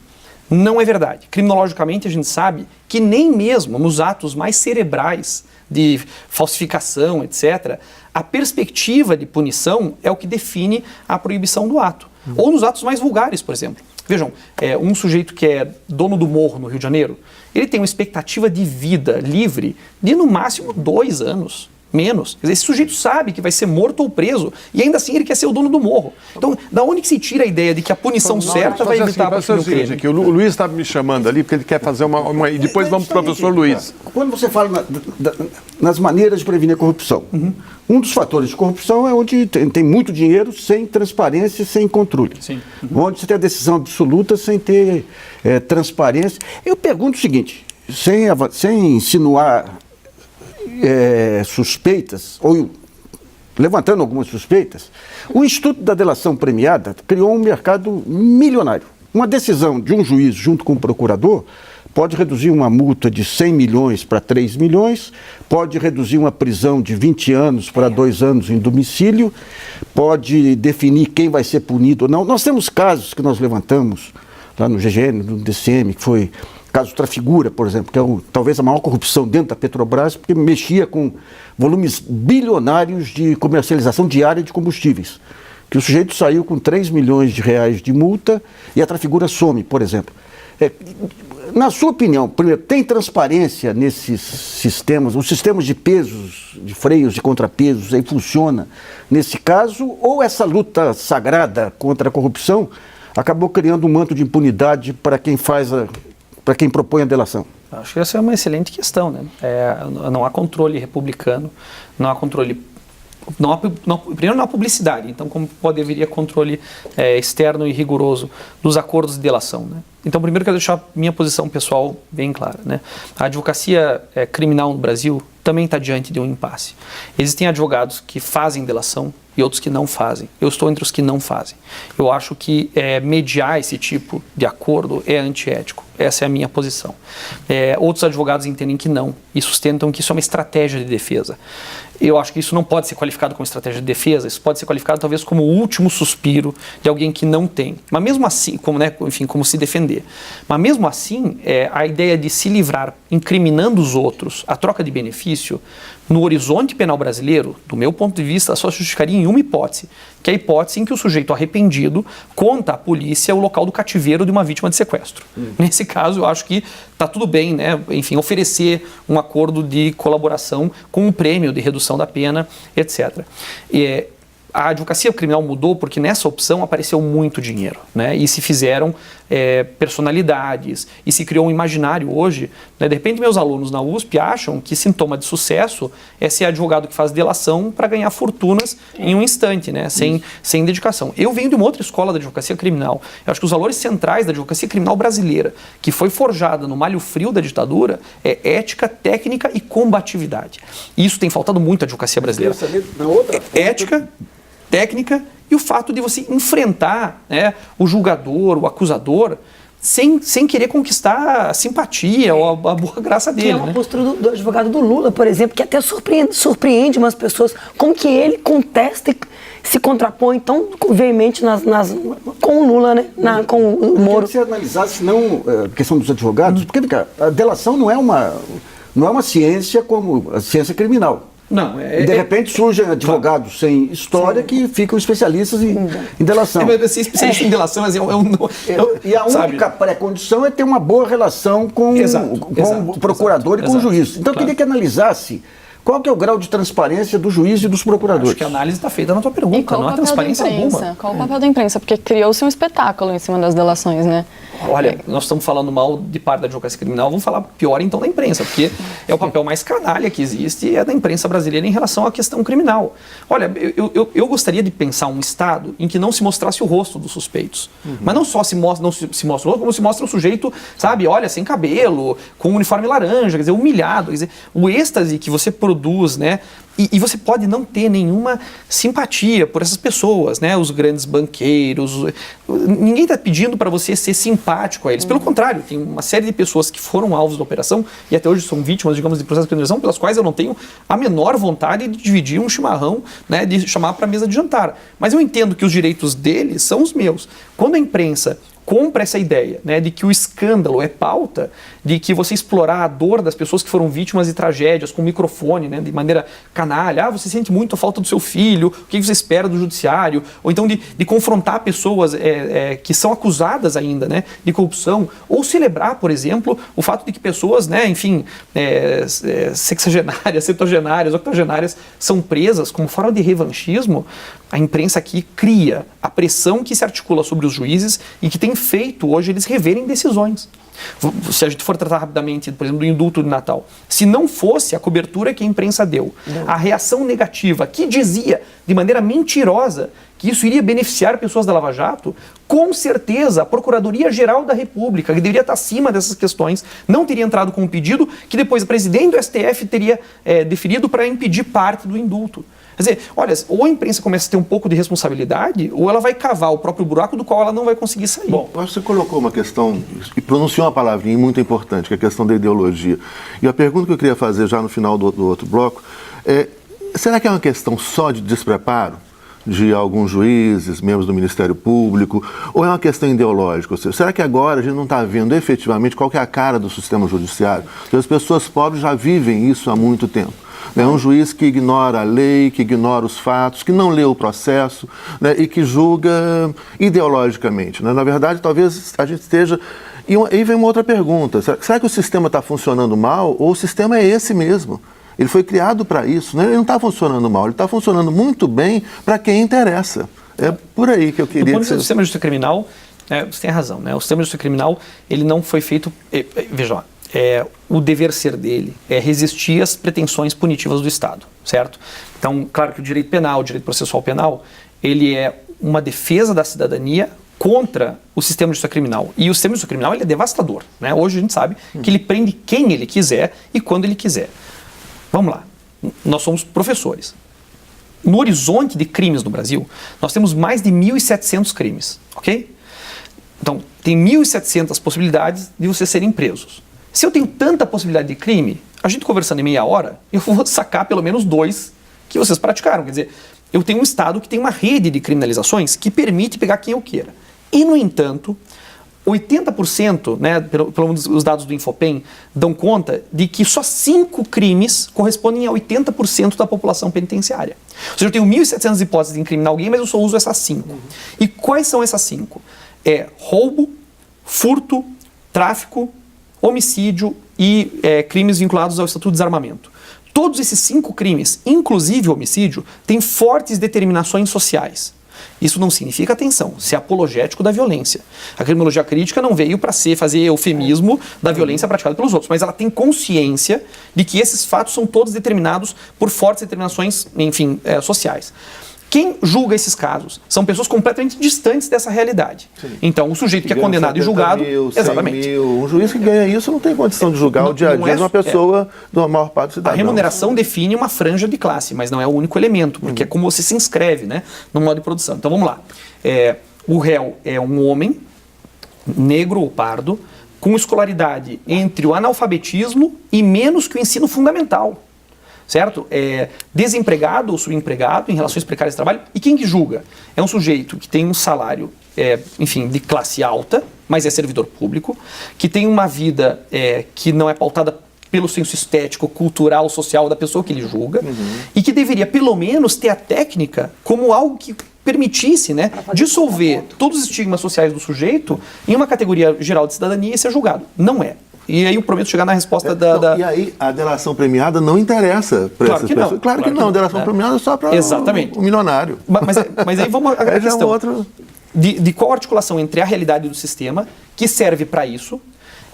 Não é verdade. Criminologicamente, a gente sabe que nem mesmo nos atos mais cerebrais de falsificação, etc., a perspectiva de punição é o que define a proibição do ato. Ou nos atos mais vulgares, por exemplo. Vejam, um sujeito que é dono do morro no Rio de Janeiro, ele tem uma expectativa de vida livre de, no máximo, 2 anos. Menos. Quer dizer, esse sujeito sabe que vai ser morto ou preso e ainda assim ele quer ser o dono do morro. Então, da onde que se tira a ideia de que a punição certa vai evitar o crime? O Luiz está me chamando ali porque ele quer fazer uma... E depois vamos para o professor Luiz. Quando você fala nas maneiras de prevenir a corrupção, um dos fatores de corrupção é onde tem muito dinheiro sem transparência e sem controle. Sim. Onde você tem a decisão absoluta sem ter transparência. Eu pergunto o seguinte, sem insinuar suspeitas, ou levantando algumas suspeitas, o Instituto da Delação Premiada criou um mercado milionário. Uma decisão de um juiz junto com o procurador pode reduzir uma multa de 100 milhões para 3 milhões, pode reduzir uma prisão de 20 anos para 2 anos em domicílio, pode definir quem vai ser punido ou não. Nós temos casos que nós levantamos lá no GGN, no DCM, que foi caso Trafigura, por exemplo, que é talvez a maior corrupção dentro da Petrobras, porque mexia com volumes bilionários de comercialização diária de combustíveis. Que o sujeito saiu com 3 milhões de reais de multa e a Trafigura some, por exemplo. Na sua opinião, primeiro, tem transparência nesses sistemas? Os sistemas de pesos, de freios, de contrapesos, aí funciona nesse caso? Ou essa luta sagrada contra a corrupção acabou criando um manto de impunidade para quem para quem propõe a delação? Acho que essa é uma excelente questão, né? Não há controle republicano, não há controle... primeiro não há publicidade, então como haveria controle externo e rigoroso dos acordos de delação, né? Então primeiro quero deixar minha posição pessoal bem clara, né? A advocacia criminal no Brasil também está diante de um impasse. Existem advogados que fazem delação e outros que não fazem. Eu estou entre os que não fazem. Eu acho que mediar esse tipo de acordo é antiético. Essa é a minha posição. Outros advogados entendem que não e sustentam que isso é uma estratégia de defesa. Eu acho que isso não pode ser qualificado como estratégia de defesa, isso pode ser qualificado talvez como o último suspiro de alguém que não tem. Mas mesmo assim, como se defender. Mas mesmo assim, a ideia de se livrar incriminando os outros, a troca de benefício, no horizonte penal brasileiro, do meu ponto de vista, só se justificaria em uma hipótese, que é a hipótese em que o sujeito arrependido conta à polícia o local do cativeiro de uma vítima de sequestro. Nesse caso, eu acho que está tudo bem, né? Enfim, oferecer um acordo de colaboração com um prêmio de redução da pena, etc. A advocacia criminal mudou porque nessa opção apareceu muito dinheiro, né? E se fizeram personalidades, e se criou um imaginário hoje, né? De repente meus alunos na USP acham que sintoma de sucesso é ser advogado que faz delação para ganhar fortunas em um instante, né? Sem dedicação. Eu venho de uma outra escola da advocacia criminal. Eu acho que os valores centrais da advocacia criminal brasileira, que foi forjada no malho frio da ditadura, é ética, técnica e combatividade. E isso tem faltado muito à advocacia brasileira. Ética, técnica e o fato de você enfrentar, né, o julgador, o acusador, sem querer conquistar a simpatia ou a boa graça dele. É uma postura do advogado do Lula, por exemplo, que até surpreende umas pessoas, como que ele contesta e se contrapõe tão veemente com o Lula, né? Com o Moro. Se você analisasse não a questão dos advogados, porque a delação não é uma ciência como a ciência criminal. Não, de repente surgem advogados sem história que ficam especialistas em delação. Ser especialista em delação, mas e a única pré-condição é ter uma boa relação com o procurador e com o juiz. Então eu queria que analisasse Qual que é o grau de transparência do juiz e dos procuradores? Acho que a análise está feita na tua pergunta, E qual não há o papel transparência da imprensa? alguma. Qual o papel da imprensa? Porque criou-se um espetáculo em cima das delações, né? Olha, nós estamos falando mal de parte da advocacia criminal, vamos falar pior então da imprensa, porque é o papel mais canalha que existe, é da imprensa brasileira em relação à questão criminal. Olha, eu gostaria de pensar um Estado em que não se mostrasse o rosto dos suspeitos. Mas não só se mostra o rosto, como se mostra o sujeito, sabe, olha, sem cabelo, com um uniforme laranja, quer dizer, humilhado, quer dizer, o êxtase que você produz, né? E você pode não ter nenhuma simpatia por essas pessoas, né? Os grandes banqueiros. Ninguém está pedindo para você ser simpático a eles. Pelo contrário, tem uma série de pessoas que foram alvos da operação e até hoje são vítimas, digamos, de processo de criminalização, pelas quais eu não tenho a menor vontade de dividir um chimarrão, né? De chamar para a mesa de jantar. Mas eu entendo que os direitos deles são os meus. Quando a imprensa compra essa ideia, né, de que o escândalo é pauta, de que você explorar a dor das pessoas que foram vítimas de tragédias com microfone, né, de maneira canalha, você sente muito a falta do seu filho, o que você espera do judiciário, ou então de confrontar pessoas que são acusadas ainda, né, de corrupção, ou celebrar, por exemplo, o fato de que pessoas, né, enfim, sexagenárias, septuagenárias, octogenárias são presas como forma de revanchismo. A imprensa aqui cria a pressão que se articula sobre os juízes e que tem feito hoje eles reverem decisões. Se a gente for tratar rapidamente, por exemplo, do indulto de Natal, se não fosse a cobertura que a imprensa deu, a reação negativa que dizia de maneira mentirosa que isso iria beneficiar pessoas da Lava Jato, com certeza a Procuradoria-Geral da República, que deveria estar acima dessas questões, não teria entrado com um pedido que depois o presidente do STF teria deferido para impedir parte do indulto. Quer dizer, olha, ou a imprensa começa a ter um pouco de responsabilidade, ou ela vai cavar o próprio buraco do qual ela não vai conseguir sair. Bom, eu acho que você colocou uma questão, e pronunciou uma palavrinha muito importante, que é a questão da ideologia. E a pergunta que eu queria fazer já no final do outro bloco é, será que é uma questão só de despreparo de alguns juízes, membros do Ministério Público, ou é uma questão ideológica? Ou seja, será que agora a gente não está vendo efetivamente qual que é a cara do sistema judiciário? Porque as pessoas pobres já vivem isso há muito tempo. É um juiz que ignora a lei, que ignora os fatos, que não lê o processo, né, e que julga ideologicamente. Né? Na verdade, talvez a gente esteja... E aí vem uma outra pergunta. Será que o sistema está funcionando mal ou o sistema é esse mesmo? Ele foi criado para isso, né? Ele não está funcionando mal, ele está funcionando muito bem para quem interessa. É por aí que eu queria... Do ponto de vista do sistema de justiça criminal, você tem razão, né? O sistema de justiça criminal, ele não foi feito... Veja lá. O dever ser dele é resistir às pretensões punitivas do Estado, certo? Então, claro que o direito penal, o direito processual penal, ele é uma defesa da cidadania contra o sistema de justiça criminal. E o sistema de justiça criminal, ele é devastador, né? Hoje a gente sabe que ele prende quem ele quiser e quando ele quiser. Vamos lá, nós somos professores. No horizonte de crimes no Brasil, nós temos mais de 1.700 crimes, ok? Então, tem 1.700 possibilidades de vocês serem presos. Se eu tenho tanta possibilidade de crime, a gente conversando em meia hora, eu vou sacar pelo menos 2 que vocês praticaram. Quer dizer, eu tenho um Estado que tem uma rede de criminalizações que permite pegar quem eu queira. E, no entanto, 80%, né, pelo menos os dados do Infopem, dão conta de que só 5 crimes correspondem a 80% da população penitenciária. Ou seja, eu tenho 1.700 hipóteses de incriminar alguém, mas eu só uso essas 5. E quais são essas 5? Roubo, furto, tráfico, homicídio e crimes vinculados ao Estatuto de Desarmamento. Todos esses 5 crimes, inclusive o homicídio, têm fortes determinações sociais. Isso não significa, atenção, ser apologético da violência. A criminologia crítica não veio para fazer eufemismo da violência praticada pelos outros, mas ela tem consciência de que esses fatos são todos determinados por fortes determinações, enfim, sociais. Quem julga esses casos são pessoas completamente distantes dessa realidade. Sim. Então, o sujeito que é condenado e julgado... Exatamente. Um juiz que ganha isso não tem condição de julgar o dia a dia de uma pessoa da maior parte do cidadão. A remuneração define uma franja de classe, mas não é o único elemento, porque é como você se inscreve, né, no modo de produção. Então, vamos lá. O réu é um homem, negro ou pardo, com escolaridade entre o analfabetismo e menos que o ensino fundamental. Certo? Desempregado ou subempregado em relações precárias de trabalho. E quem que julga? É um sujeito que tem um salário, enfim, de classe alta, mas é servidor público, que tem uma vida que não é pautada pelo senso estético, cultural, social da pessoa que ele julga, e que deveria, pelo menos, ter a técnica como algo que permitisse, né, dissolver todos os estigmas sociais do sujeito em uma categoria geral de cidadania e ser julgado. Não é. E aí eu prometo chegar na resposta E aí a delação premiada não interessa para essas pessoas. Claro que não, a delação premiada é só para o milionário. Mas aí vamos à questão outro... de qual articulação entre a realidade do sistema, que serve para isso,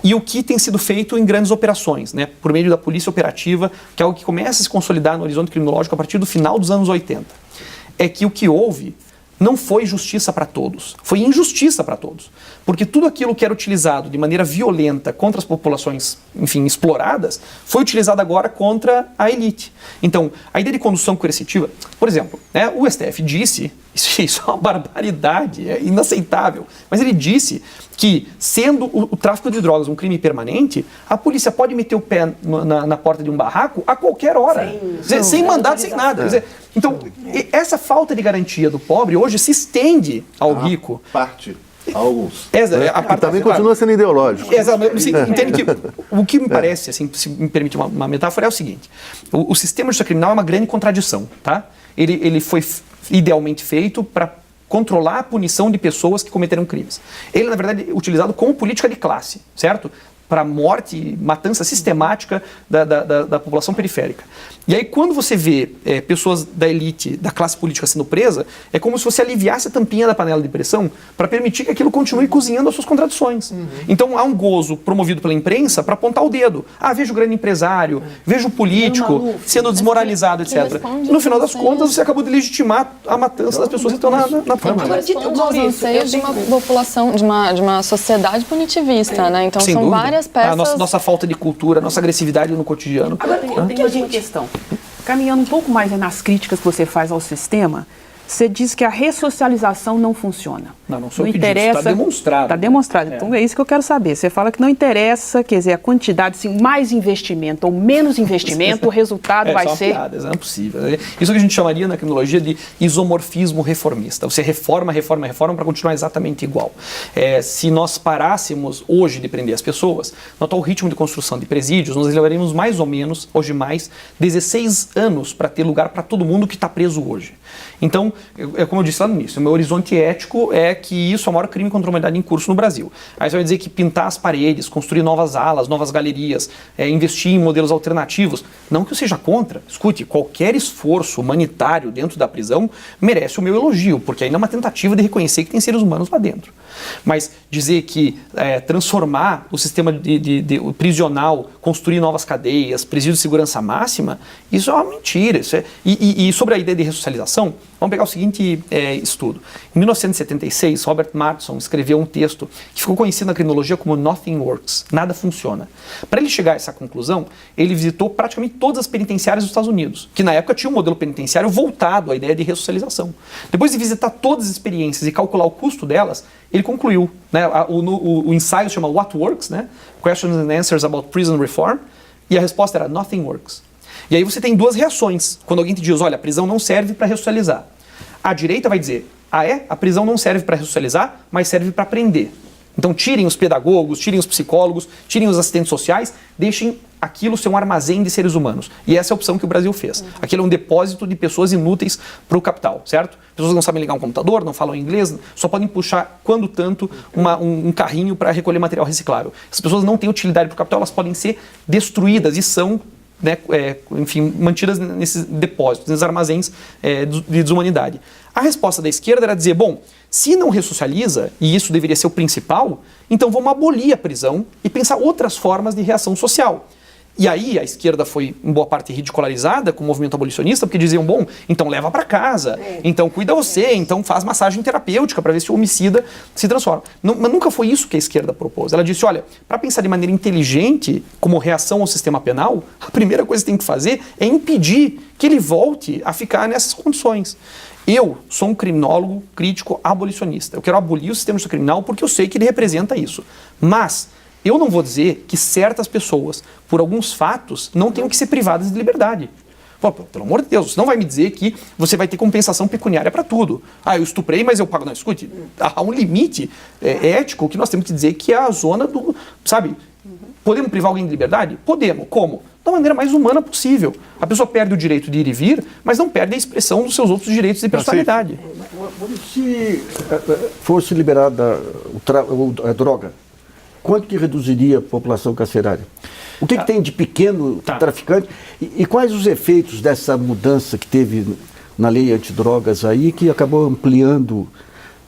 e o que tem sido feito em grandes operações, né, por meio da polícia operativa, que é algo que começa a se consolidar no horizonte criminológico a partir do final dos anos 80. É que o que houve não foi justiça para todos, foi injustiça para todos. Porque tudo aquilo que era utilizado de maneira violenta contra as populações, enfim, exploradas, foi utilizado agora contra a elite. Então, a ideia de condução coercitiva, por exemplo, né, o STF disse, isso é uma barbaridade, é inaceitável, mas ele disse que, sendo o tráfico de drogas um crime permanente, a polícia pode meter o pé na porta de um barraco a qualquer hora, sem mandado, sem nada. Quer dizer, então, essa falta de garantia do pobre hoje se estende ao rico. Alguns. A parte também continua sendo ideológico. Exatamente. Entende que o que me parece, assim, se me permite uma metáfora, é o seguinte: o sistema de justiça criminal é uma grande contradição, tá? Ele foi idealmente feito para controlar a punição de pessoas que cometeram crimes. Ele, na verdade, é utilizado como política de classe, certo? Para morte e matança sistemática da população periférica. E aí, quando você vê pessoas da elite, da classe política sendo presa, é como se você aliviasse a tampinha da panela de pressão para permitir que aquilo continue cozinhando as suas contradições. Então, há um gozo promovido pela imprensa para apontar o dedo. Veja o grande empresário, veja o político sendo desmoralizado, etc. No final das contas, você acabou de legitimar a matança das pessoas que estão na frente. Responde aos anseios de uma população, de uma sociedade punitivista, né? Então, sem são dúvida. Várias peças... A nossa falta de cultura, a nossa agressividade no cotidiano. Agora, eu tenho uma questão. Caminhando um pouco mais nas críticas que você faz ao sistema, você diz que a ressocialização não funciona. Não sou eu que digo, está demonstrado. Está demonstrado. Então é isso que eu quero saber. Você fala que não interessa, quer dizer, a quantidade, assim, mais investimento ou menos investimento, o resultado vai ser... Piada, não é possível. Isso que a gente chamaria na criminologia de isomorfismo reformista. Você reforma para continuar exatamente igual. Se nós parássemos hoje de prender as pessoas, no atual ritmo de construção de presídios, nós levaríamos mais ou menos, hoje mais, 16 anos para ter lugar para todo mundo que está preso hoje. Então, como eu disse lá no início, o meu horizonte ético é que isso é o maior crime contra a humanidade em curso no Brasil. Aí você vai dizer que pintar as paredes, construir novas alas, novas galerias, investir em modelos alternativos, não que eu seja contra. Escute, qualquer esforço humanitário dentro da prisão merece o meu elogio, porque ainda é uma tentativa de reconhecer que tem seres humanos lá dentro. Mas dizer que transformar o sistema de prisional, construir novas cadeias, presídio de segurança máxima, isso é uma mentira. E sobre a ideia de ressocialização, vamos pegar o seguinte estudo. Em 1976, Robert Martson escreveu um texto que ficou conhecido na criminologia como Nothing Works, nada funciona. Para ele chegar a essa conclusão, ele visitou praticamente todas as penitenciárias dos Estados Unidos, que na época tinha um modelo penitenciário voltado à ideia de ressocialização. Depois de visitar todas as experiências e calcular o custo delas, ele concluiu, né, o ensaio se chama What Works, né, Questions and Answers about Prison Reform, e a resposta era Nothing Works. E aí você tem duas reações, quando alguém te diz, olha, a prisão não serve para ressocializar. A direita vai dizer, a prisão não serve para ressocializar, mas serve para prender. Então tirem os pedagogos, tirem os psicólogos, tirem os assistentes sociais, deixem aquilo ser um armazém de seres humanos. E essa é a opção que o Brasil fez. Aquilo é um depósito de pessoas inúteis para o capital, certo? Pessoas que não sabem ligar um computador, não falam inglês, só podem puxar, quando tanto, um carrinho para recolher material reciclável. As pessoas não têm utilidade para o capital, elas podem ser destruídas e são, né, enfim, mantidas nesses depósitos, nesses armazéns de desumanidade. A resposta da esquerda era dizer, bom, se não ressocializa, e isso deveria ser o principal, então vamos abolir a prisão e pensar outras formas de reação social. E aí a esquerda foi, em boa parte, ridicularizada com o movimento abolicionista, porque diziam, bom, então leva para casa, então cuida você, então faz massagem terapêutica para ver se o homicida se transforma. Não, mas nunca foi isso que a esquerda propôs. Ela disse, olha, para pensar de maneira inteligente, como reação ao sistema penal, a primeira coisa que tem que fazer é impedir que ele volte a ficar nessas condições. Eu sou um criminólogo crítico abolicionista. Eu quero abolir o sistema criminal porque eu sei que ele representa isso. Mas eu não vou dizer que certas pessoas, por alguns fatos, não tenham que ser privadas de liberdade. Pô, pelo amor de Deus, você não vai me dizer que você vai ter compensação pecuniária para tudo. Eu estuprei, mas eu pago. Não, escute, há um limite ético que nós temos que dizer que é a zona do... Sabe, podemos privar alguém de liberdade? Podemos. Como? Da maneira mais humana possível. A pessoa perde o direito de ir e vir, mas não perde a expressão dos seus outros direitos de personalidade. Se fosse liberada a droga, quanto que reduziria a população carcerária? O que tem de pequeno traficante e quais os efeitos dessa mudança que teve na lei antidrogas aí, que acabou ampliando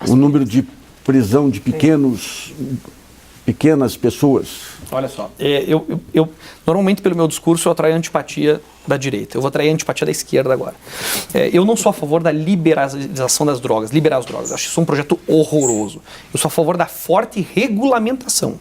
o número de prisão de pequenas pessoas? Olha só, eu normalmente pelo meu discurso eu atraio a antipatia da direita, eu vou atrair a antipatia da esquerda agora. Eu não sou a favor da liberalização das drogas, liberar as drogas, acho isso um projeto horroroso. Eu sou a favor da forte regulamentação.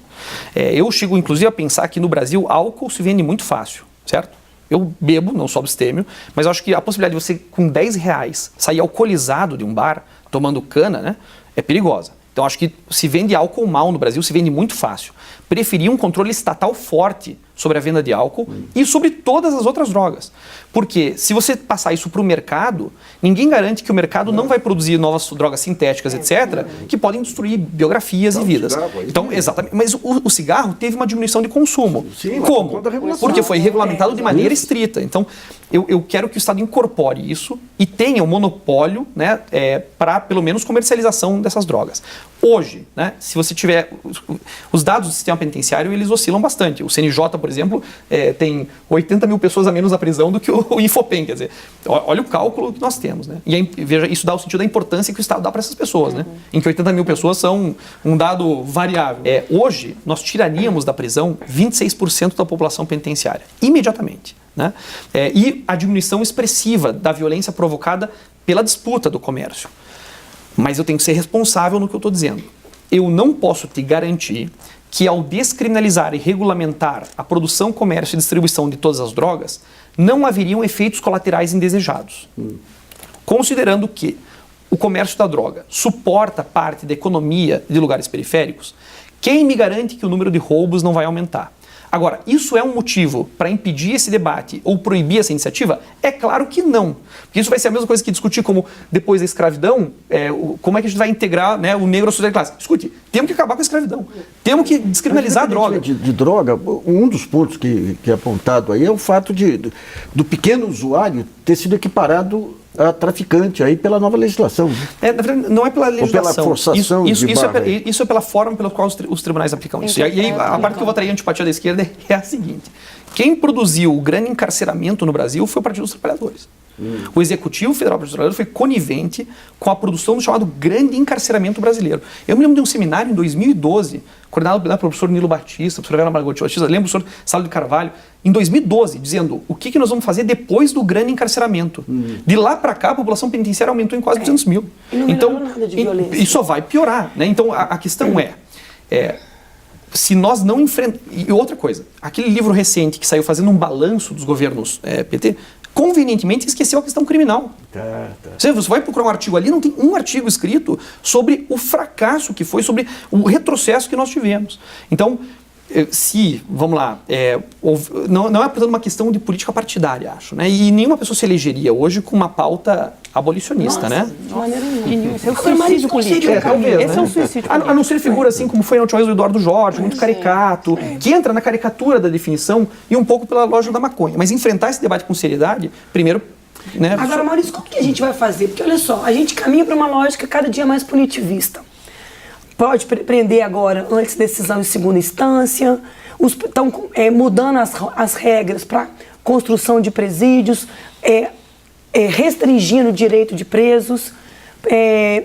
Eu chego inclusive a pensar que no Brasil álcool se vende muito fácil, certo? Eu bebo, não sou abstêmio, mas eu acho que a possibilidade de você com R$10 sair alcoolizado de um bar, tomando cana, né, é perigosa. Então acho que se vende álcool mal no Brasil, se vende muito fácil. Preferia um controle estatal forte sobre a venda de álcool e sobre todas as outras drogas. Porque se você passar isso para o mercado, ninguém garante que o mercado não vai produzir novas drogas sintéticas, etc., que podem destruir biografias e vidas. Então, exatamente. Mas o cigarro teve uma diminuição de consumo. Sim, como? Porque foi regulamentado de maneira estrita. Então, eu quero que o Estado incorpore isso e tenha um monopólio, né, para, pelo menos, comercialização dessas drogas. Hoje, né, se você tiver... Os dados do sistema penitenciário, eles oscilam bastante. O CNJ, por exemplo, tem 80 mil pessoas a menos na prisão do que o Infopem. Quer dizer, olha o cálculo que nós temos. Né? E veja, isso dá o sentido da importância que o Estado dá para essas pessoas. Né? Em que 80 mil pessoas são um dado variável. Hoje, nós tiraríamos da prisão 26% da população penitenciária. Imediatamente. Né? E a diminuição expressiva da violência provocada pela disputa do comércio. Mas eu tenho que ser responsável no que eu estou dizendo. Eu não posso te garantir que ao descriminalizar e regulamentar a produção, comércio e distribuição de todas as drogas, não haveriam efeitos colaterais indesejados. Considerando que o comércio da droga suporta parte da economia de lugares periféricos, quem me garante que o número de roubos não vai aumentar? Agora, isso é um motivo para impedir esse debate ou proibir essa iniciativa? É claro que não. Porque isso vai ser a mesma coisa que discutir como, depois da escravidão, como é que a gente vai integrar, né, o negro à sociedade classe. Escute, temos que acabar com a escravidão. Temos que descriminalizar a droga. De droga, um dos pontos que é apontado aí é o fato do pequeno usuário ter sido equiparado a traficante aí pela nova legislação. Na verdade, não é pela legislação. Ou pela forçação isso é pela forma pela qual os tribunais aplicam isso. E aí a parte que eu vou atrair a antipatia da esquerda é a seguinte. Quem produziu o grande encarceramento no Brasil foi o Partido dos Trabalhadores. O Executivo Federal do Partido dos Trabalhadores foi conivente com a produção do chamado grande encarceramento brasileiro. Eu me lembro de um seminário em 2012, coordenado pelo professor Nilo Batista, professor Vera Margotti Batista, lembro do professor Salo de Carvalho, em 2012, dizendo o que nós vamos fazer depois do grande encarceramento. De lá para cá, a população penitenciária aumentou em quase 200 mil. E não melhorou nada de violência. E só vai piorar. Né? Então, a questão se nós não enfrentamos... E outra coisa, aquele livro recente que saiu fazendo um balanço dos governos PT, convenientemente esqueceu a questão criminal. Você vai procurar um artigo ali, não tem um artigo escrito sobre o fracasso que foi, sobre o retrocesso que nós tivemos. Então, vamos lá, não é portanto uma questão de política partidária, acho, né? E nenhuma pessoa se elegeria hoje com uma pauta abolicionista, né? De maneira nenhuma. Esse é o suicídio político. Esse é um suicídio político. A não ser figura assim como foi na última vez o Eduardo Jorge, muito caricato, que entra na caricatura da definição e um pouco pela lógica da maconha. Mas enfrentar esse debate com seriedade, primeiro... Né? Agora, Maurício, como que a gente vai fazer? Porque, olha só, a gente caminha para uma lógica cada dia mais punitivista. Pode prender agora antes de decisão em segunda instância, estão mudando as regras para construção de presídios, restringindo o direito de presos.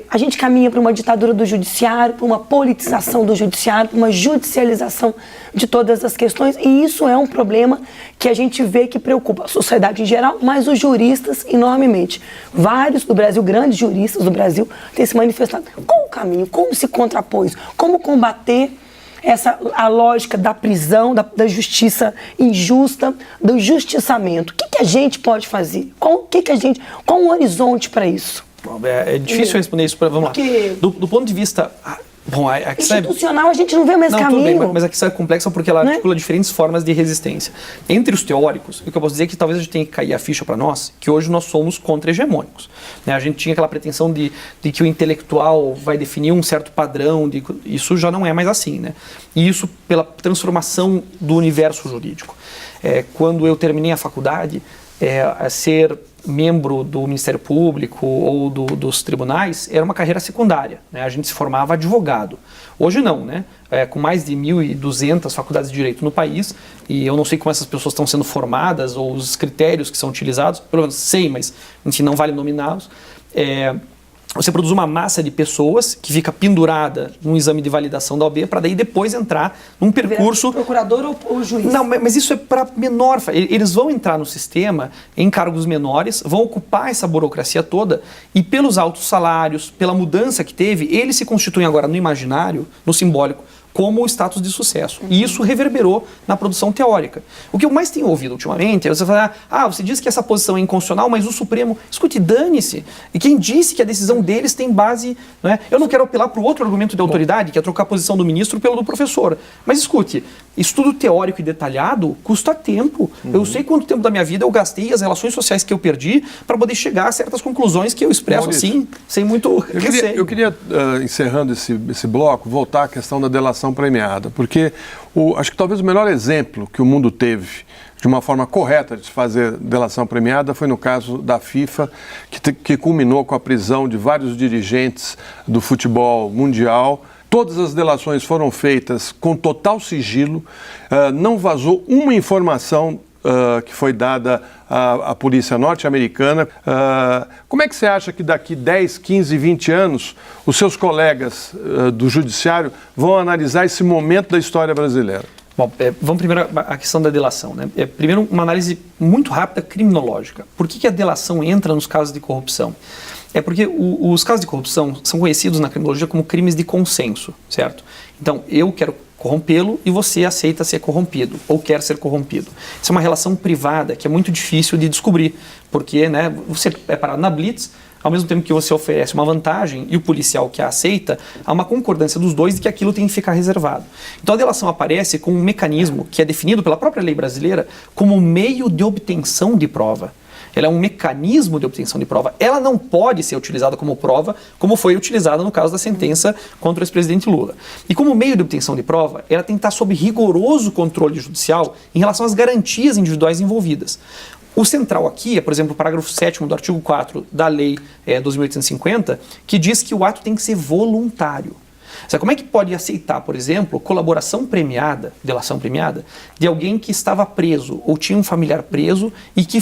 A gente caminha para uma ditadura do judiciário, para uma politização do judiciário, para uma judicialização de todas as questões, e isso é um problema que a gente vê que preocupa a sociedade em geral, mas os juristas enormemente. Vários do Brasil, grandes juristas do Brasil, têm se manifestado. Qual o caminho? Como se contrapõe isso? Como combater a lógica da prisão, da justiça injusta, do justiçamento? O que a gente pode fazer? Qual o horizonte para isso? É difícil responder isso. Vamos lá. Do ponto de vista... institucional, a gente não vê mais caminho. Tudo bem, mas a questão é complexa porque ela articula diferentes formas de resistência. Entre os teóricos, o que eu posso dizer é que talvez a gente tenha que cair a ficha para nós, que hoje nós somos contra-hegemônicos. Né? A gente tinha aquela pretensão de que o intelectual vai definir um certo padrão, isso já não é mais assim. Né? E isso pela transformação do universo jurídico. Quando eu terminei a faculdade, ser membro do Ministério Público ou dos tribunais era uma carreira secundária, né? A gente se formava advogado. Hoje não, né? Com mais de 1.200 faculdades de direito no país, e eu não sei como essas pessoas estão sendo formadas ou os critérios que são utilizados, pelo menos sei, mas enfim, não vale nominá-los. Você produz uma massa de pessoas que fica pendurada num exame de validação da OAB para daí depois entrar num percurso... Procurador ou juiz? Não, mas isso é para menor... Eles vão entrar no sistema em cargos menores, vão ocupar essa burocracia toda e pelos altos salários, pela mudança que teve, eles se constituem agora no imaginário, no simbólico, como o status de sucesso. E isso reverberou na produção teórica. O que eu mais tenho ouvido ultimamente é você falar, você diz que essa posição é inconstitucional, mas o Supremo... Escute, dane-se. E quem disse que a decisão deles tem base... Né? Eu não quero apelar para o outro argumento de autoridade, que é trocar a posição do ministro pelo do professor. Mas escute, estudo teórico e detalhado custa tempo. Eu sei quanto tempo da minha vida eu gastei, as relações sociais que eu perdi, para poder chegar a certas conclusões que eu expresso assim, sem muito receio. Eu queria encerrando esse bloco, voltar à questão da delação premiada, porque acho que talvez o melhor exemplo que o mundo teve de uma forma correta de se fazer delação premiada foi no caso da FIFA, que culminou com a prisão de vários dirigentes do futebol mundial. Todas as delações foram feitas com total sigilo, não vazou uma informação que foi dada à polícia norte-americana. Como é que você acha que daqui 10, 15, 20 anos os seus colegas do judiciário vão analisar esse momento da história brasileira? Bom, vamos primeiro à questão da delação, né? Primeiro, uma análise muito rápida criminológica. Por que a delação entra nos casos de corrupção? É porque os casos de corrupção são conhecidos na criminologia como crimes de consenso, certo? Então, eu quero corrompê-lo e você aceita ser corrompido ou quer ser corrompido. Isso é uma relação privada que é muito difícil de descobrir, porque, né, você é parado na blitz, ao mesmo tempo que você oferece uma vantagem e o policial que a aceita, há uma concordância dos dois de que aquilo tem que ficar reservado. Então a delação aparece com um mecanismo que é definido pela própria lei brasileira como meio de obtenção de prova. Ela é um mecanismo de obtenção de prova. Ela não pode ser utilizada como prova, como foi utilizada no caso da sentença contra o ex-presidente Lula. E como meio de obtenção de prova, ela tem que estar sob rigoroso controle judicial em relação às garantias individuais envolvidas. O central aqui é, por exemplo, o parágrafo 7º do artigo 4 da Lei 2.850, que diz que o ato tem que ser voluntário. Sabe, como é que pode aceitar, por exemplo, colaboração premiada, delação premiada, de alguém que estava preso ou tinha um familiar preso e que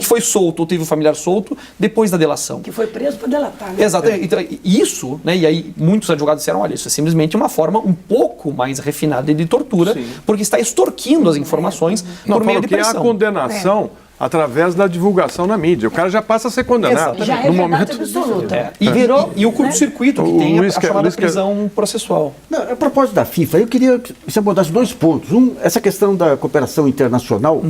foi solto ou teve um familiar solto depois da delação? Que foi preso para delatar. Né? Exatamente. Então, isso, né, e aí muitos advogados disseram, olha, isso é simplesmente uma forma um pouco mais refinada de tortura, sim, porque está extorquindo as informações por meio de pressão. Que é a condenação através da divulgação na mídia. O cara já passa a ser condenado. Já é verdade absoluta. E o curto-circuito que tem a chamada prisão processual. Não, a propósito da FIFA, eu queria que você abordasse dois pontos. Essa questão da cooperação internacional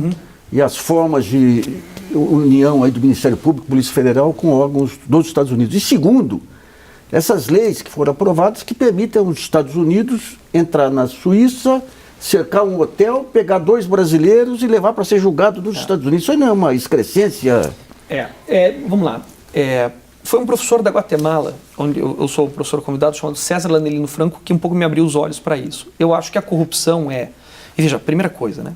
e as formas de união aí do Ministério Público, Polícia Federal com órgãos dos Estados Unidos. E segundo, essas leis que foram aprovadas que permitem aos Estados Unidos entrar na Suíça, cercar um hotel, pegar 2 brasileiros e levar para ser julgado nos Estados Unidos. Isso aí não é uma excrescência? Vamos lá. Foi um professor da Guatemala, onde eu sou um professor convidado, chamado César Lanelino Franco, que um pouco me abriu os olhos para isso. Eu acho que a corrupção E veja, primeira coisa, né?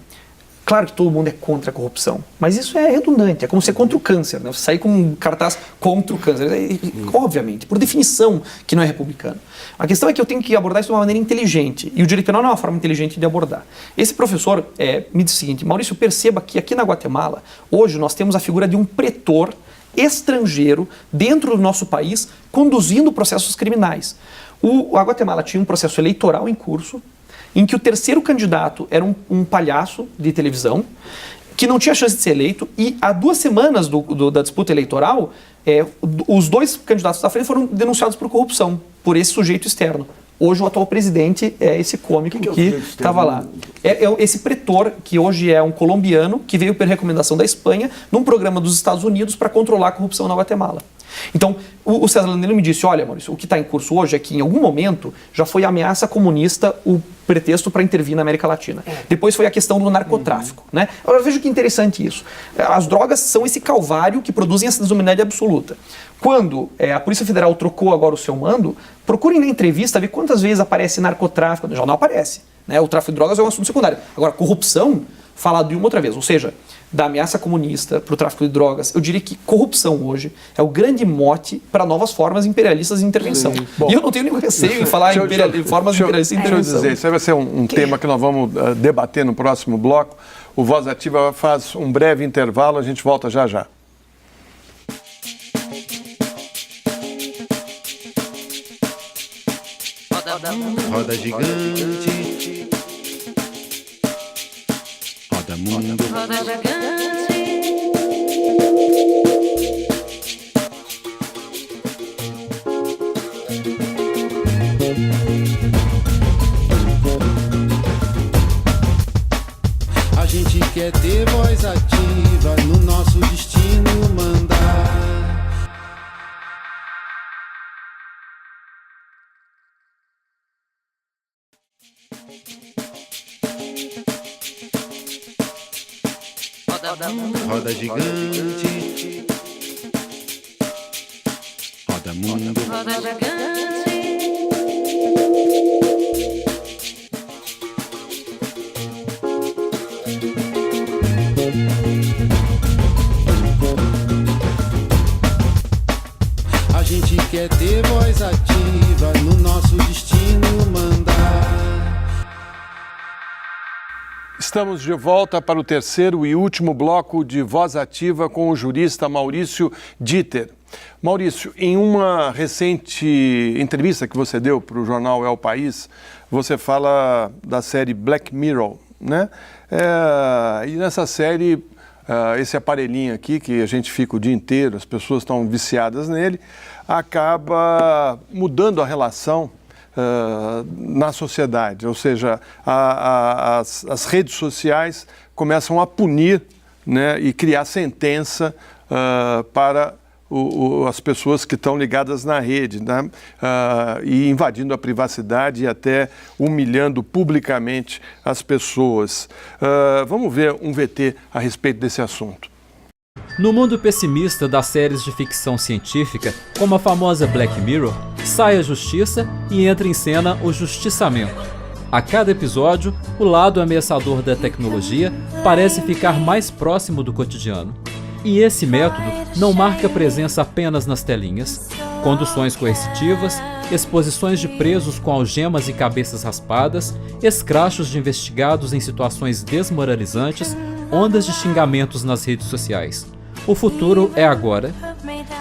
Claro que todo mundo é contra a corrupção, mas isso é redundante, é como ser contra o câncer, né? Você sair com um cartaz contra o câncer, obviamente, por definição que não é republicano. A questão é que eu tenho que abordar isso de uma maneira inteligente, e o direito penal não é uma forma inteligente de abordar. Esse professor me disse o seguinte: Maurício, perceba que aqui na Guatemala, hoje nós temos a figura de um pretor estrangeiro dentro do nosso país conduzindo processos criminais. A Guatemala tinha um processo eleitoral em curso, em que o terceiro candidato era um palhaço de televisão, que não tinha chance de ser eleito, e há 2 semanas da disputa eleitoral, os 2 candidatos da frente foram denunciados por corrupção, por esse sujeito externo. Hoje o atual presidente é esse cômico que estava lá. Esse pretor, que hoje é um colombiano, que veio por recomendação da Espanha, num programa dos Estados Unidos para controlar a corrupção na Guatemala. Então, o César Lanelino me disse, olha, Maurício, o que está em curso hoje é que em algum momento já foi ameaça comunista o pretexto para intervir na América Latina. Depois foi a questão do narcotráfico. Né? Agora veja que interessante isso. As drogas são esse calvário que produzem essa desumidade absoluta. Quando a Polícia Federal trocou agora o seu mando, procurem na entrevista ver quantas vezes aparece narcotráfico. Já não aparece. Né? O tráfico de drogas é um assunto secundário. Agora, corrupção falado de uma outra vez, ou seja, da ameaça comunista para o tráfico de drogas, eu diria que corrupção hoje é o grande mote para novas formas imperialistas de intervenção. E eu não tenho nenhum receio em falar em formas imperialistas de intervenção. Deixa eu dizer, isso vai ser um tema que nós vamos debater no próximo bloco. O Voz Ativa faz um breve intervalo, a gente volta já já. Roda gigante, roda mundo, roda gigante. A gente quer ter voz ativa no nosso destino mandar. Roda gigante, roda mundo, roda gigante. A gente quer ter voz ativa no nosso destino mandar. Estamos de volta para o terceiro e último bloco de Voz Ativa com o jurista Maurício Dieter. Maurício, em uma recente entrevista que você deu para o jornal El País, você fala da série Black Mirror, né? E nessa série, esse aparelhinho aqui, que a gente fica o dia inteiro, as pessoas estão viciadas nele, acaba mudando a relação na sociedade, ou seja, as redes sociais começam a punir, né, e criar sentença para as pessoas que estão ligadas na rede, né, e invadindo a privacidade e até humilhando publicamente as pessoas. Vamos ver um VT a respeito desse assunto. No mundo pessimista das séries de ficção científica, como a famosa Black Mirror, sai a justiça e entra em cena o justiçamento. A cada episódio, o lado ameaçador da tecnologia parece ficar mais próximo do cotidiano. E esse método não marca presença apenas nas telinhas. Conduções coercitivas, exposições de presos com algemas e cabeças raspadas, escrachos de investigados em situações desmoralizantes, ondas de xingamentos nas redes sociais. O futuro é agora.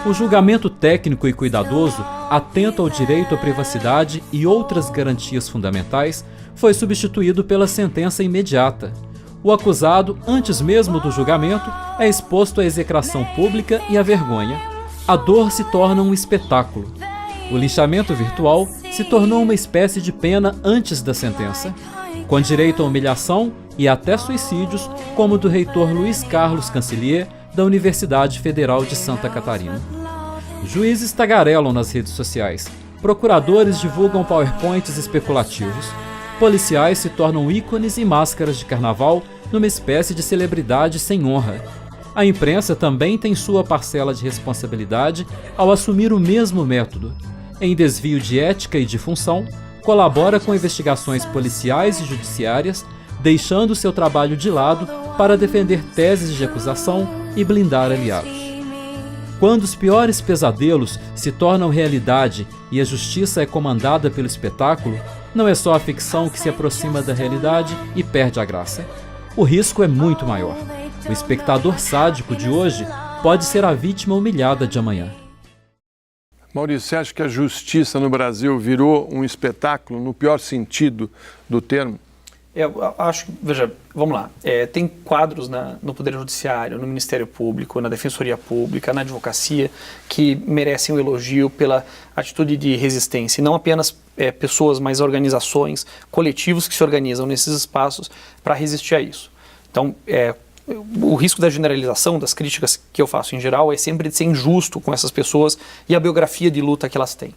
O julgamento técnico e cuidadoso, atento ao direito à privacidade e outras garantias fundamentais, foi substituído pela sentença imediata. O acusado, antes mesmo do julgamento, é exposto à execração pública e à vergonha. A dor se torna um espetáculo. O linchamento virtual se tornou uma espécie de pena antes da sentença, com direito à humilhação e até suicídios, como o do reitor Luiz Carlos Cancelier, da Universidade Federal de Santa Catarina. Juízes tagarelam nas redes sociais, procuradores divulgam PowerPoints especulativos, policiais se tornam ícones e máscaras de carnaval numa espécie de celebridade sem honra. A imprensa também tem sua parcela de responsabilidade ao assumir o mesmo método. Em desvio de ética e de função, colabora com investigações policiais e judiciárias, deixando seu trabalho de lado para defender teses de acusação e blindar aliados. Quando os piores pesadelos se tornam realidade e a justiça é comandada pelo espetáculo, não é só a ficção que se aproxima da realidade e perde a graça. O risco é muito maior. O espectador sádico de hoje pode ser a vítima humilhada de amanhã. Maurício, você acha que a justiça no Brasil virou um espetáculo no pior sentido do termo? Eu acho que, veja, vamos lá, tem quadros no Poder Judiciário, no Ministério Público, na Defensoria Pública, na Advocacia, que merecem um elogio pela atitude de resistência, e não apenas pessoas, mas organizações, coletivos que se organizam nesses espaços para resistir a isso. Então, o risco da generalização, das críticas que eu faço em geral, é sempre de ser injusto com essas pessoas e a biografia de luta que elas têm.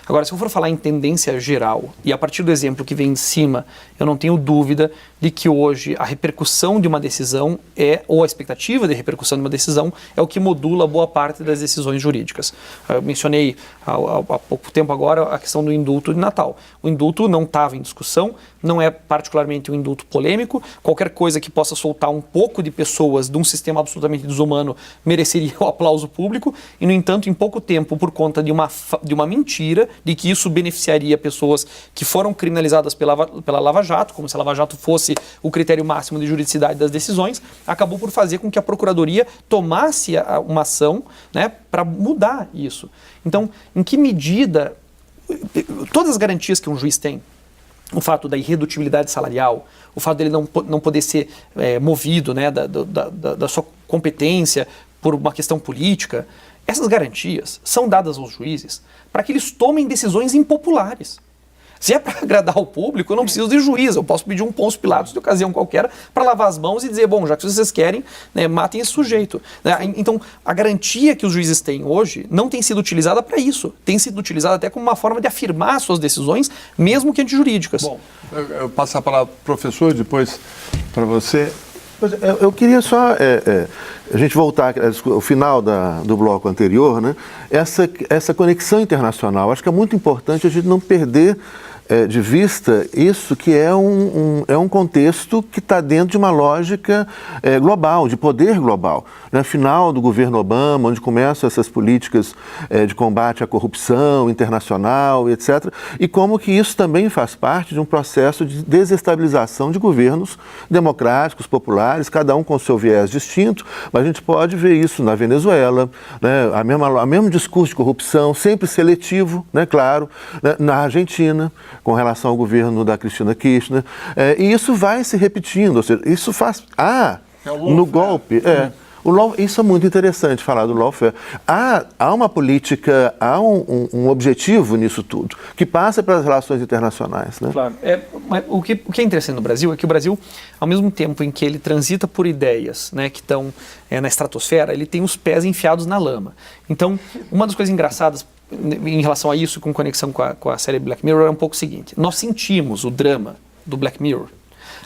Agora, se eu for falar em tendência geral, e a partir do exemplo que vem de cima, eu não tenho dúvida de que hoje a repercussão de uma decisão ou a expectativa de repercussão de uma decisão é o que modula boa parte das decisões jurídicas. Eu mencionei há pouco tempo agora a questão do indulto de Natal. O indulto não estava em discussão, não é particularmente um indulto polêmico, qualquer coisa que possa soltar um pouco de pessoas de um sistema absolutamente desumano mereceria o aplauso público, e no entanto, em pouco tempo, por conta de uma mentira, de que isso beneficiaria pessoas que foram criminalizadas pela Lava Jato, como se a Lava Jato fosse o critério máximo de juridicidade das decisões, acabou por fazer com que a Procuradoria tomasse uma ação, né, para mudar isso. Então, em que medida todas as garantias que um juiz tem, o fato da irredutibilidade salarial, o fato dele não poder ser movido, né, da sua competência por uma questão política, essas garantias são dadas aos juízes para que eles tomem decisões impopulares. Se é para agradar o público, eu não preciso de juiz, eu posso pedir um Pôncio Pilatos de ocasião qualquer para lavar as mãos e dizer, bom, já que vocês querem, né, matem esse sujeito. Então, a garantia que os juízes têm hoje não tem sido utilizada para isso, tem sido utilizada até como uma forma de afirmar suas decisões, mesmo que antijurídicas. Bom, eu passar para o professor, depois para você. Eu queria só a gente voltar ao final do bloco anterior, né? Essa conexão internacional. Acho que é muito importante a gente não perder de vista isso, que é um contexto que está dentro de uma lógica global, de poder global. No final do governo Obama, onde começam essas políticas de combate à corrupção internacional, etc., e como que isso também faz parte de um processo de desestabilização de governos democráticos, populares, cada um com seu viés distinto, mas a gente pode ver isso na Venezuela, né, o mesmo discurso de corrupção, sempre seletivo, né, claro, né, na Argentina, com relação ao governo da Cristina Kirchner, e isso vai se repetindo, ou seja, isso faz... no golpe... isso é muito interessante falar do lawfare. Há uma política, há um objetivo nisso tudo, que passa pelas relações internacionais. Né? Claro. Mas o que é interessante no Brasil é que o Brasil, ao mesmo tempo em que ele transita por ideias, né, que estão na estratosfera, ele tem os pés enfiados na lama. Então, uma das coisas engraçadas em relação a isso, com conexão com a série Black Mirror, é um pouco o seguinte: nós sentimos o drama do Black Mirror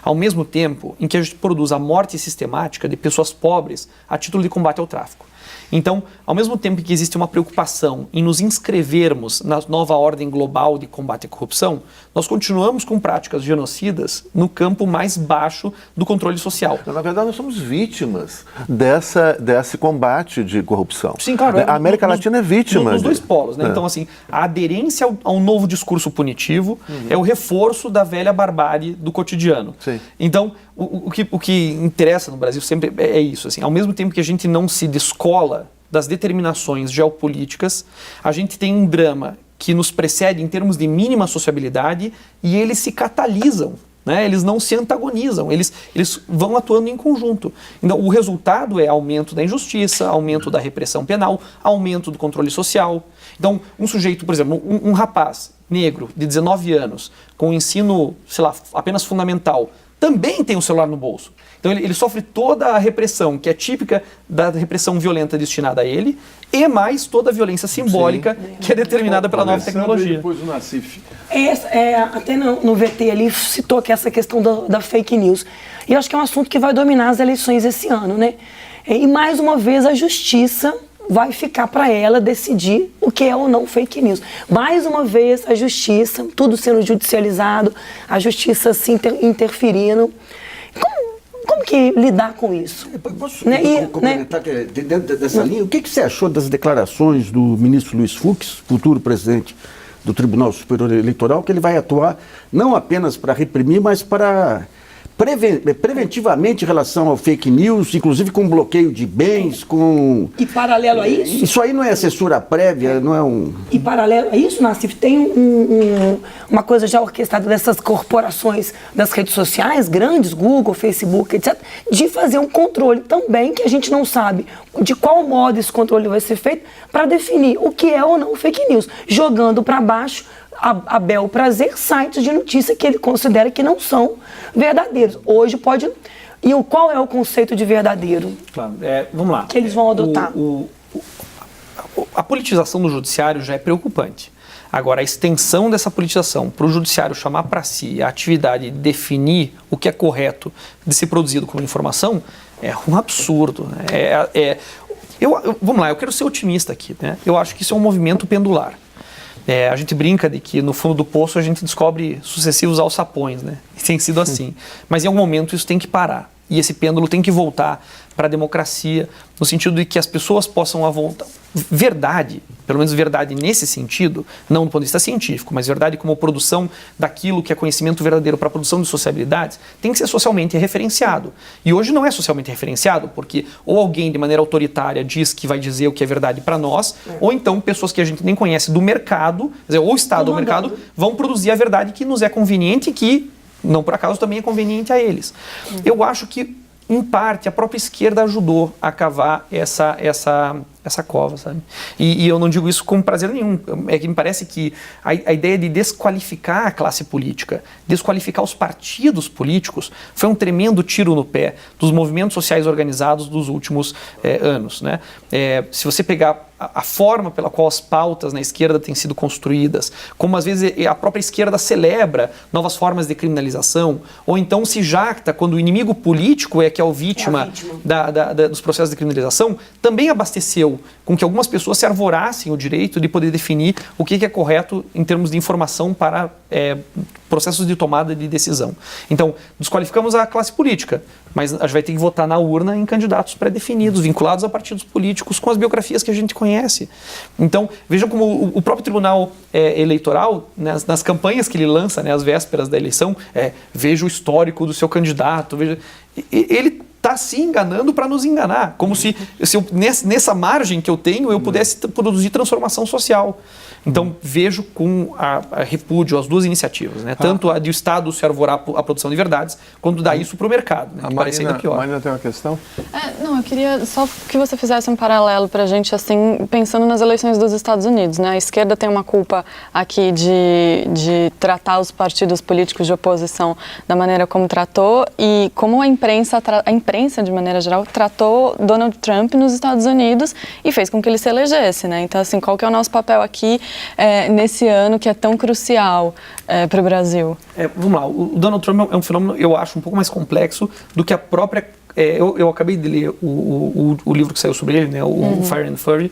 ao mesmo tempo em que a gente produz a morte sistemática de pessoas pobres a título de combate ao tráfico. Então, ao mesmo tempo que existe uma preocupação em nos inscrevermos na nova ordem global de combate à corrupção, nós continuamos com práticas genocidas no campo mais baixo do controle social. Na verdade, nós somos vítimas desse combate de corrupção. Sim, claro. A América Latina é vítima. Nos dois polos, né? Então, assim, a aderência ao novo discurso punitivo é o reforço da velha barbárie do cotidiano. Sim. Então, o que interessa no Brasil sempre é isso. Assim, ao mesmo tempo que a gente não se descola das determinações geopolíticas, a gente tem um drama que nos precede em termos de mínima sociabilidade e eles se catalisam, né? Eles não se antagonizam, eles vão atuando em conjunto. Então, o resultado é aumento da injustiça, aumento da repressão penal, aumento do controle social. Então, um sujeito, por exemplo, um rapaz negro de 19 anos, com ensino, sei lá, apenas fundamental, também tem um celular no bolso. Então ele sofre toda a repressão, que é típica da repressão violenta destinada a ele, e mais toda a violência simbólica, que é determinada pela nova tecnologia. Depois o Nassif. Até no VT ali citou que essa questão da fake news. E eu acho que é um assunto que vai dominar as eleições esse ano, né? E mais uma vez a justiça vai ficar para ela decidir o que é ou não fake news. Mais uma vez a justiça, tudo sendo judicializado, a justiça se interferindo. Como que lidar com isso? Posso comentar dentro dessa linha? O que você achou das declarações do ministro Luiz Fux, futuro presidente do Tribunal Superior Eleitoral, que ele vai atuar não apenas para reprimir, mas para preventivamente em relação ao fake news, inclusive com bloqueio de bens, com... E paralelo a isso... Isso aí não é censura prévia, não é um... E paralelo a isso, Nassif, tem uma coisa já orquestrada dessas corporações das redes sociais, grandes, Google, Facebook, etc., de fazer um controle também, que a gente não sabe de qual modo esse controle vai ser feito, para definir o que é ou não fake news, jogando para baixo a bel prazer sites de notícia que ele considera que não são verdadeiros. Hoje pode... E qual é o conceito de verdadeiro? Claro, vamos lá. Que eles vão adotar. A politização do judiciário já é preocupante. Agora, a extensão dessa politização para o judiciário chamar para si a atividade de definir o que é correto de ser produzido como informação é um absurdo, né? Vamos lá, eu quero ser otimista aqui, né? Eu acho que isso é um movimento pendular. A gente brinca de que no fundo do poço a gente descobre sucessivos alçapões, né? E tem sido assim. Mas em algum momento isso tem que parar. E esse pêndulo tem que voltar para a democracia, no sentido de que as pessoas possam voltar. Verdade, pelo menos verdade nesse sentido, não do ponto de vista científico, mas verdade como produção daquilo que é conhecimento verdadeiro para a produção de sociabilidades, tem que ser socialmente referenciado. E hoje não é socialmente referenciado, porque ou alguém de maneira autoritária diz que vai dizer o que é verdade para nós, ou então pessoas que a gente nem conhece do mercado, quer dizer, ou o Estado ou o mercado, vão produzir a verdade que nos é conveniente e que, não por acaso, também é conveniente a eles. Eu acho que, em parte, a própria esquerda ajudou a cavar essa cova, sabe? E eu não digo isso com prazer nenhum. É que me parece que a ideia de desqualificar a classe política, desqualificar os partidos políticos, foi um tremendo tiro no pé dos movimentos sociais organizados dos últimos anos, né? Se você pegar a forma pela qual as pautas na esquerda têm sido construídas, como às vezes a própria esquerda celebra novas formas de criminalização, ou então se jacta quando o inimigo político que é o vítima, dos processos de criminalização, também abasteceu com que algumas pessoas se arvorassem o direito de poder definir o que é correto em termos de informação para processos de tomada de decisão. Então, desqualificamos a classe política, mas a gente vai ter que votar na urna em candidatos pré-definidos, vinculados a partidos políticos, com as biografias que a gente conhece. Então, vejam como o próprio Tribunal Eleitoral, nas campanhas que ele lança, né, às vésperas da eleição, veja o histórico do seu candidato, ele está se enganando para nos enganar, como se eu, nessa margem que eu tenho, eu pudesse produzir transformação social. Então, vejo com a repúdio as duas iniciativas, né? Tanto a de o Estado se arvorar a produção de verdades, quanto dar isso para o mercado, né? A que parece ainda pior. Marina tem uma questão? Não, eu queria só que você fizesse um paralelo para a gente, assim, pensando nas eleições dos Estados Unidos, né? A esquerda tem uma culpa aqui de tratar os partidos políticos de oposição da maneira como tratou e como a imprensa, de maneira geral, tratou Donald Trump nos Estados Unidos e fez com que ele se elegesse, né? Então, assim, qual que é o nosso papel aqui nesse ano que é tão crucial para o Brasil? Vamos lá, o Donald Trump é um fenômeno, eu acho, um pouco mais complexo do que a própria... Eu acabei de ler o livro que saiu sobre ele, né, o Fire and Fury,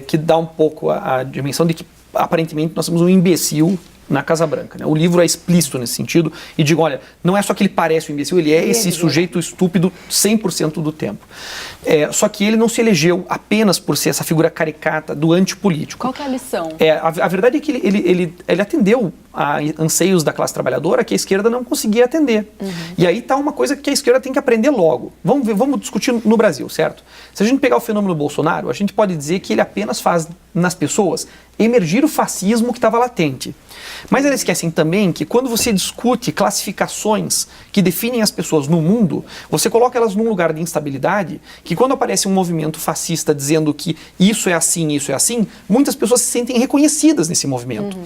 que dá um pouco a dimensão de que, aparentemente, nós temos um imbecil na Casa Branca, né? O livro é explícito nesse sentido e digo, olha, não é só que ele parece um imbecil, ele é esse sujeito estúpido 100% do tempo. Só que ele não se elegeu apenas por ser essa figura caricata do antipolítico. Qual que é a lição? A verdade é que ele atendeu a anseios da classe trabalhadora que a esquerda não conseguia atender. E aí está uma coisa que a esquerda tem que aprender logo. Vamos discutir no Brasil, certo? Se a gente pegar o fenômeno Bolsonaro, a gente pode dizer que ele apenas faz nas pessoas emergir o fascismo que estava latente. Mas eles esquecem também que quando você discute classificações que definem as pessoas no mundo, você coloca elas num lugar de instabilidade, que quando aparece um movimento fascista dizendo que isso é assim, muitas pessoas se sentem reconhecidas nesse movimento.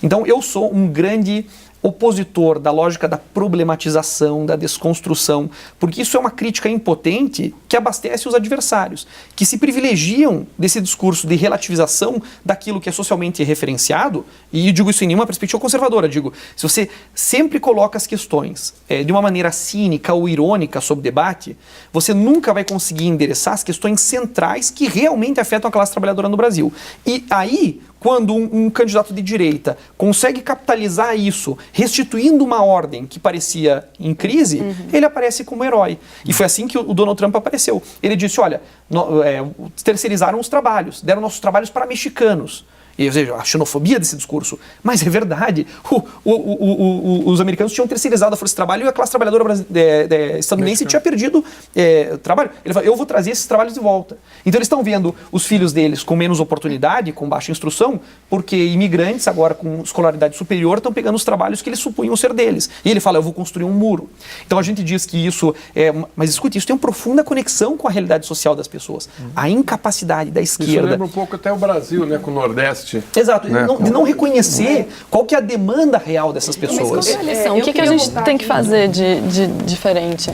Então eu sou um grande opositor da lógica da problematização, da desconstrução, porque isso é uma crítica impotente que abastece os adversários, que se privilegiam desse discurso de relativização daquilo que é socialmente referenciado, e digo isso em nenhuma perspectiva conservadora, digo, se você sempre coloca as questões de uma maneira cínica ou irônica sob debate, você nunca vai conseguir endereçar as questões centrais que realmente afetam a classe trabalhadora no Brasil. E aí, quando um candidato de direita consegue capitalizar isso, restituindo uma ordem que parecia em crise, ele aparece como herói. E foi assim que o Donald Trump apareceu. Ele disse, olha, terceirizaram os trabalhos, deram nossos trabalhos para mexicanos. E, ou seja, a xenofobia desse discurso. Mas é verdade, os americanos tinham terceirizado a força de trabalho e a classe trabalhadora estadunidense tinha perdido trabalho. Ele falou, eu vou trazer esses trabalhos de volta. Então eles estão vendo os filhos deles com menos oportunidade, com baixa instrução, porque imigrantes agora com escolaridade superior estão pegando os trabalhos que eles supunham ser deles. E ele fala, eu vou construir um muro. Então a gente diz que isso mas escute, isso tem uma profunda conexão com a realidade social das pessoas. A incapacidade da esquerda... Isso lembra um pouco até o Brasil, né, com o Nordeste. teste. Exato, né? de não reconhecer qual que é a demanda real dessas pessoas. Mas qual é a lição? O que a gente tem que fazer de diferente?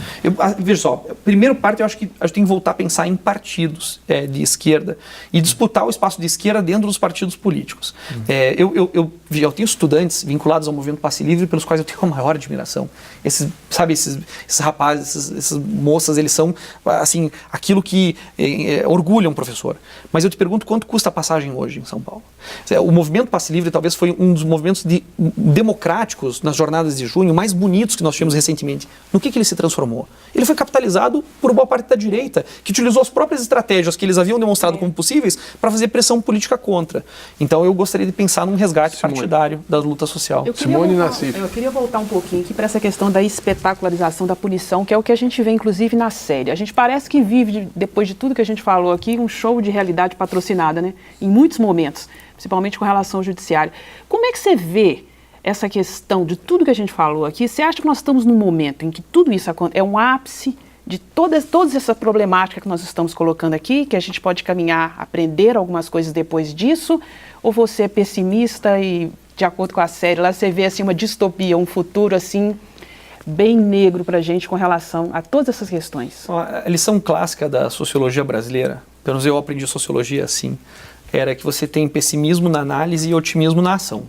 Veja só, primeiro parte eu acho que a gente tem que voltar a pensar em partidos de esquerda e disputar o espaço de esquerda dentro dos partidos políticos. Eu tenho estudantes vinculados ao movimento Passe Livre pelos quais eu tenho uma maior admiração. Esses rapazes, essas moças, eles são assim, aquilo que orgulha um professor. Mas eu te pergunto, quanto custa a passagem hoje em São Paulo? O movimento Passe Livre talvez foi um dos movimentos democráticos nas jornadas de junho mais bonitos que nós tivemos recentemente. No que ele se transformou? Ele foi capitalizado por boa parte da direita, que utilizou as próprias estratégias que eles haviam demonstrado como possíveis para fazer pressão política contra. Então eu gostaria de pensar num resgate partidário da luta social. Eu queria voltar um pouquinho aqui para essa questão da espetacularização da punição, que é o que a gente vê inclusive na série. A gente parece que vive, depois de tudo que a gente falou aqui, um show de realidade patrocinada, né? Em muitos momentos, principalmente com relação ao judiciário. Como é que você vê essa questão de tudo que a gente falou aqui? Você acha que nós estamos num momento em que tudo isso é um ápice de todas essa problemática que nós estamos colocando aqui, que a gente pode caminhar, aprender algumas coisas depois disso? Ou você é pessimista e, de acordo com a série, lá você vê assim, uma distopia, um futuro assim bem negro para a gente com relação a todas essas questões? A lição clássica da sociologia brasileira, pelo menos eu aprendi sociologia assim, era que você tem pessimismo na análise e otimismo na ação.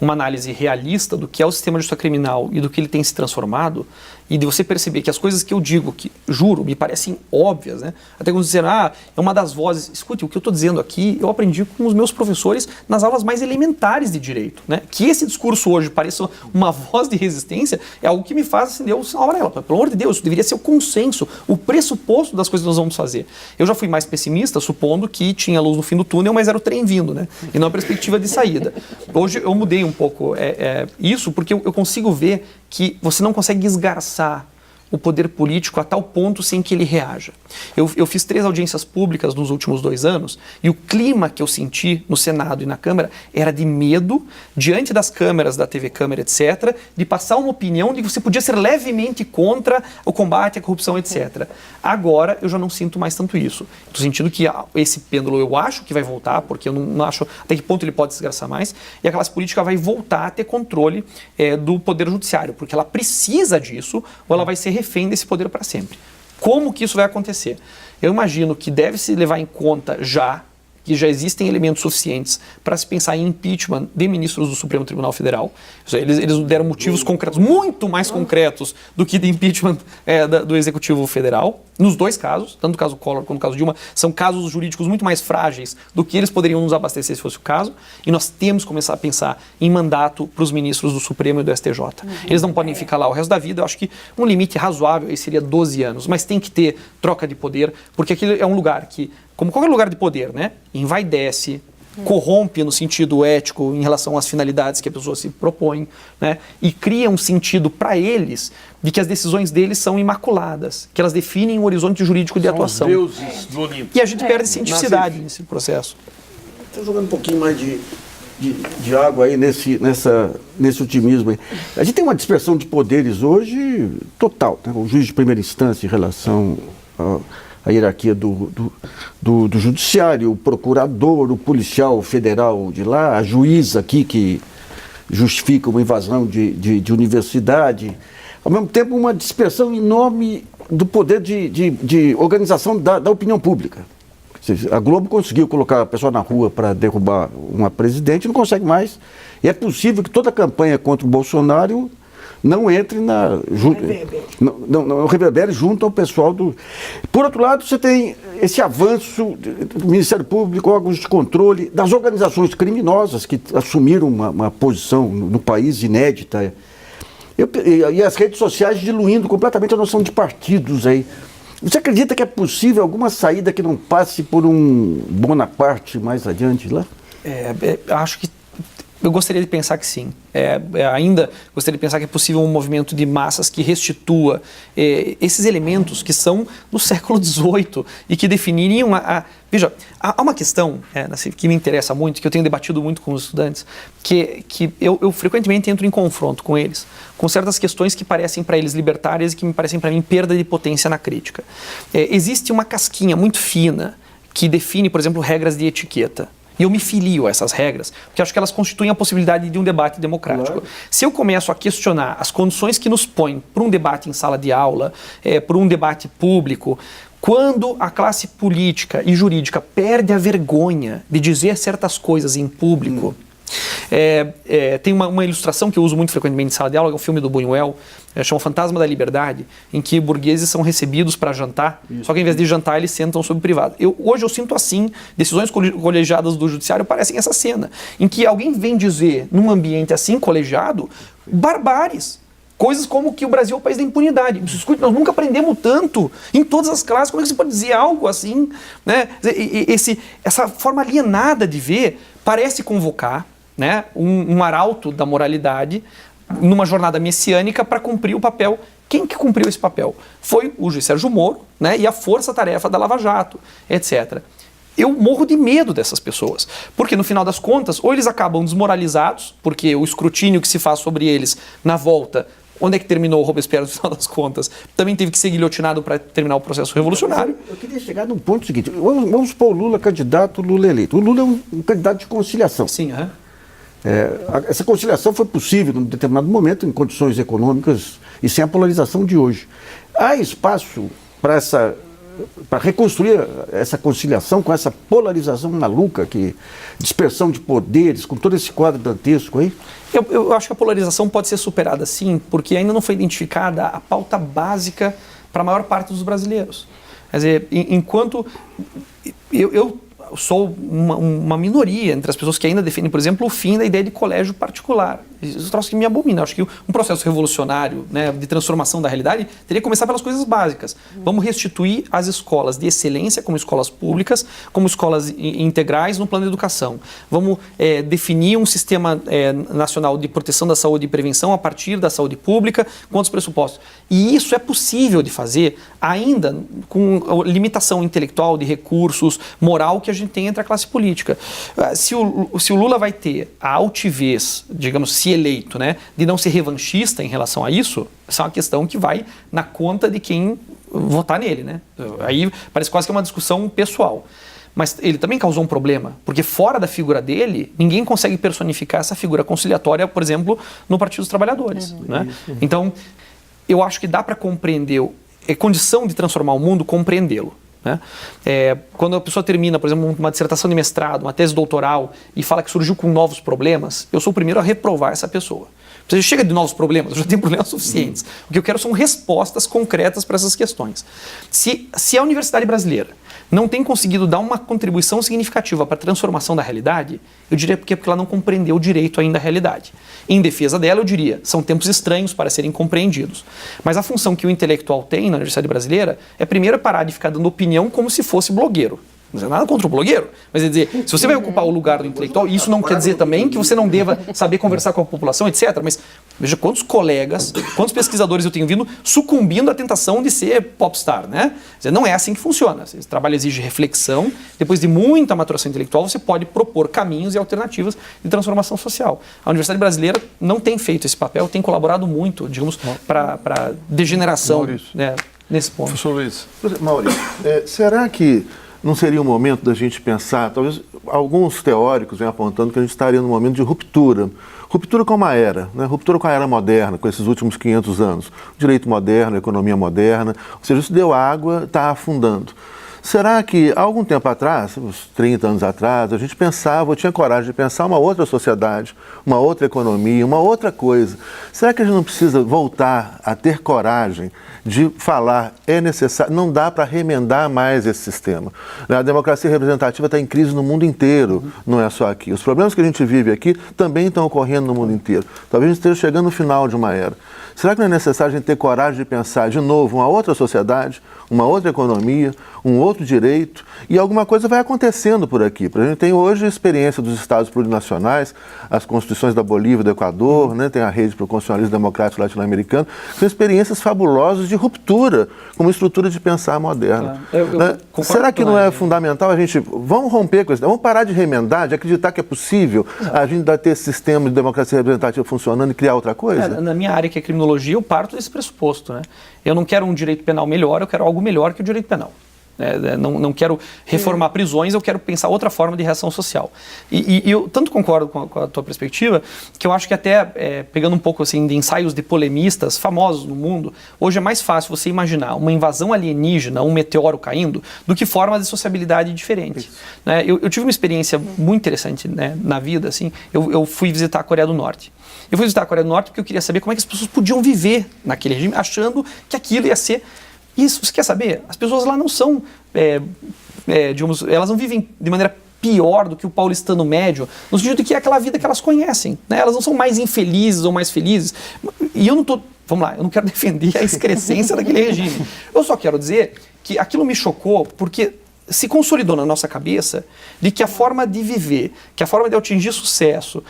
Uma análise realista do que é o sistema de justiça criminal e do que ele tem se transformado, e de você perceber que as coisas que eu digo, que juro, me parecem óbvias, né? Até quando dizem, é uma das vozes. Escute, o que eu estou dizendo aqui, eu aprendi com os meus professores nas aulas mais elementares de direito, né? Que esse discurso hoje pareça uma voz de resistência é algo que me faz acender o sinal amarelo. Pelo amor de Deus, isso deveria ser o consenso, o pressuposto das coisas que nós vamos fazer. Eu já fui mais pessimista, supondo que tinha luz no fim do túnel, mas era o trem vindo, né? E não a perspectiva de saída. Hoje eu mudei um pouco isso, porque eu consigo ver que você não consegue esgarçar o poder político a tal ponto sem que ele reaja. Eu fiz 3 audiências públicas nos últimos 2 anos e o clima que eu senti no Senado e na Câmara era de medo, diante das câmeras, da TV Câmara, etc., de passar uma opinião de que você podia ser levemente contra o combate à corrupção, etc. Agora eu já não sinto mais tanto isso. Estou sentindo que esse pêndulo eu acho que vai voltar, porque eu não acho até que ponto ele pode desgraçar mais, e a classe política vai voltar a ter controle do poder judiciário, porque ela precisa disso ou ela vai ser refém desse poder para sempre. Como que isso vai acontecer? Eu imagino que deve se levar em conta que já existem elementos suficientes para se pensar em impeachment de ministros do Supremo Tribunal Federal. Eles deram motivos concretos, muito mais concretos do que de impeachment do Executivo Federal, nos 2 casos, tanto no caso Collor quanto no caso Dilma, são casos jurídicos muito mais frágeis do que eles poderiam nos abastecer se fosse o caso, e nós temos que começar a pensar em mandato para os ministros do Supremo e do STJ. Eles não podem ficar lá o resto da vida. Eu acho que um limite razoável aí seria 12 anos, mas tem que ter troca de poder, porque aquilo é um lugar que, como qualquer lugar de poder, né, envaidece, corrompe no sentido ético em relação às finalidades que a pessoa se propõe, né, e cria um sentido para eles de que as decisões deles são imaculadas, que elas definem um horizonte jurídico de atuação. Deuses do Olimpo. E a gente perde cientificidade nesse processo. Estou jogando um pouquinho mais de água aí nesse otimismo aí. A gente tem uma dispersão de poderes hoje total, né? O juiz de primeira instância em relação a hierarquia do judiciário, o procurador, o policial federal de lá, a juíza aqui que justifica uma invasão de universidade. Ao mesmo tempo, uma dispersão enorme do poder de organização da opinião pública. A Globo conseguiu colocar a pessoa na rua para derrubar uma presidente, não consegue mais. E é possível que toda a campanha contra o Bolsonaro não entre não reverbere junto ao pessoal do... Por outro lado, você tem esse avanço do Ministério Público, órgãos de controle, das organizações criminosas que assumiram uma posição no país inédita. E as redes sociais diluindo completamente a noção de partidos aí. Você acredita que é possível alguma saída que não passe por um Bonaparte mais adiante lá? Acho que eu gostaria de pensar que sim. Ainda gostaria de pensar que é possível um movimento de massas que restitua esses elementos que são do século XVIII e que definiriam Veja, há uma questão que me interessa muito, que eu tenho debatido muito com os estudantes, que eu frequentemente entro em confronto com eles, com certas questões que parecem para eles libertárias e que me parecem para mim perda de potência na crítica. Existe uma casquinha muito fina que define, por exemplo, regras de etiqueta. E eu me filio a essas regras, porque acho que elas constituem a possibilidade de um debate democrático. Claro. Se eu começo a questionar as condições que nos põem para um debate em sala de aula, para um debate público, quando a classe política e jurídica perde a vergonha de dizer certas coisas em público... tem uma ilustração que eu uso muito frequentemente em sala de aula, que é um filme do Buñuel, chama Fantasma da Liberdade, em que burgueses são recebidos para jantar, só que ao invés de jantar eles sentam sob privado. Hoje eu sinto assim, decisões colegiadas do judiciário parecem essa cena, em que alguém vem dizer, num ambiente assim colegiado, barbáries. Coisas como que o Brasil é o país da impunidade. Escute, nós nunca aprendemos tanto em todas as classes. Como é que você pode dizer algo assim? Né? Essa forma alienada de ver parece convocar, né, um arauto da moralidade numa jornada messiânica para cumprir o papel. Quem que cumpriu esse papel? Foi o juiz Sérgio Moro, né, e a força-tarefa da Lava Jato, etc. Eu morro de medo dessas pessoas, porque no final das contas, ou eles acabam desmoralizados, porque o escrutínio que se faz sobre eles na volta... Onde é que terminou o Robespierre, no final das contas? Também teve que ser guilhotinado para terminar o processo revolucionário. Eu queria chegar num ponto seguinte. Vamos pôr o Lula candidato, o Lula eleito. O Lula é um candidato de conciliação. Sim, essa conciliação foi possível em um determinado momento, em condições econômicas e sem a polarização de hoje. Há espaço para reconstruir essa conciliação com essa polarização maluca, dispersão de poderes, com todo esse quadro dantesco aí? Eu acho que a polarização pode ser superada sim, porque ainda não foi identificada a pauta básica para a maior parte dos brasileiros. Quer dizer, enquanto eu sou uma minoria entre as pessoas que ainda defendem, por exemplo, o fim da ideia de colégio particular. Isso é um troço que me abomina. Acho que um processo revolucionário, né, de transformação da realidade teria que começar pelas coisas básicas. Vamos restituir as escolas de excelência como escolas públicas, como escolas integrais no plano de educação. Vamos definir um sistema nacional de proteção da saúde e prevenção a partir da saúde pública, com outros pressupostos. E isso é possível de fazer ainda com limitação intelectual de recursos, moral que a gente tem entre a classe política. Se o Lula vai ter a altivez, digamos, se eleito, né, de não ser revanchista em relação a isso, essa é uma questão que vai na conta de quem votar nele, né? Aí parece quase que é uma discussão pessoal. Mas ele também causou um problema, porque fora da figura dele, ninguém consegue personificar essa figura conciliatória, por exemplo, no Partido dos Trabalhadores. Né? Então, eu acho que dá para compreender, é condição de transformar o mundo, compreendê-lo. Né? Quando a pessoa termina, por exemplo, uma dissertação de mestrado, uma tese doutoral e fala que surgiu com novos problemas, eu sou o primeiro a reprovar essa pessoa. Você chega de novos problemas, eu já tenho problemas suficientes. O que eu quero são respostas concretas para essas questões. Se a universidade brasileira não tem conseguido dar uma contribuição significativa para a transformação da realidade, eu diria porque ela não compreendeu direito ainda a realidade. Em defesa dela, eu diria, são tempos estranhos para serem compreendidos. Mas a função que o intelectual tem na universidade brasileira é primeiro parar de ficar dando opinião como se fosse blogueiro. Não é nada contra o blogueiro, mas é dizer, se você vai ocupar o lugar do intelectual, isso não quer dizer também que você não deva saber conversar com a população, etc. Mas veja quantos colegas, quantos pesquisadores eu tenho vindo sucumbindo à tentação de ser popstar, né? Quer dizer, não é assim que funciona. Esse trabalho exige reflexão. Depois de muita maturação intelectual, você pode propor caminhos e alternativas de transformação social. A Universidade Brasileira não tem feito esse papel, tem colaborado muito, digamos, para a degeneração, né, nesse ponto. Professor Luiz. Maurício, será que não seria o momento da gente pensar, talvez alguns teóricos vêm apontando que a gente estaria num momento de ruptura. Ruptura com uma era, né? Ruptura com a era moderna, com esses últimos 500 anos. O direito moderno, a economia moderna, ou seja, isso deu água, está afundando. Será que, há algum tempo atrás, uns 30 anos atrás, a gente pensava, eu tinha coragem de pensar uma outra sociedade, uma outra economia, uma outra coisa. Será que a gente não precisa voltar a ter coragem de falar, é necessário, não dá para remendar mais esse sistema? A democracia representativa está em crise no mundo inteiro, não é só aqui. Os problemas que a gente vive aqui também estão ocorrendo no mundo inteiro. Talvez a gente esteja chegando no final de uma era. Será que não é necessário a gente ter coragem de pensar de novo uma outra sociedade, uma outra economia, um outro direito, e alguma coisa vai acontecendo por aqui. A gente tem hoje a experiência dos estados plurinacionais, as constituições da Bolívia e do Equador, né? Tem a rede para o constitucionalismo democrático latino-americano, são experiências fabulosas de ruptura com uma estrutura de pensar moderna. Né? Será que não é fundamental a gente, vamos romper com isso, vamos parar de remendar, de acreditar que é possível a gente ter esse sistema de democracia representativa funcionando e criar outra coisa? Na minha área, que é criminologia, eu parto desse pressuposto. Né? Eu não quero um direito penal melhor, eu quero algo melhor que o direito penal. Não quero reformar prisões, eu quero pensar outra forma de reação social. E eu tanto concordo com a tua perspectiva, que eu acho que até, pegando um pouco assim, de ensaios de polemistas famosos no mundo, hoje é mais fácil você imaginar uma invasão alienígena, um meteoro caindo, do que formas de sociabilidade diferentes. Né? Eu tive uma experiência muito interessante, né, na vida. Assim, eu fui visitar a Coreia do Norte. Eu fui visitar a Coreia do Norte porque eu queria saber como é que as pessoas podiam viver naquele regime, achando que aquilo ia ser... Isso, você quer saber? As pessoas lá não são, digamos, elas não vivem de maneira pior do que o paulistano médio, no sentido de que é aquela vida que elas conhecem, né? Elas não são mais infelizes ou mais felizes. E eu não estou, vamos lá, eu não quero defender a excrescência daquele regime. Eu só quero dizer que aquilo me chocou porque se consolidou na nossa cabeça de que a forma de viver, que a forma de atingir sucesso,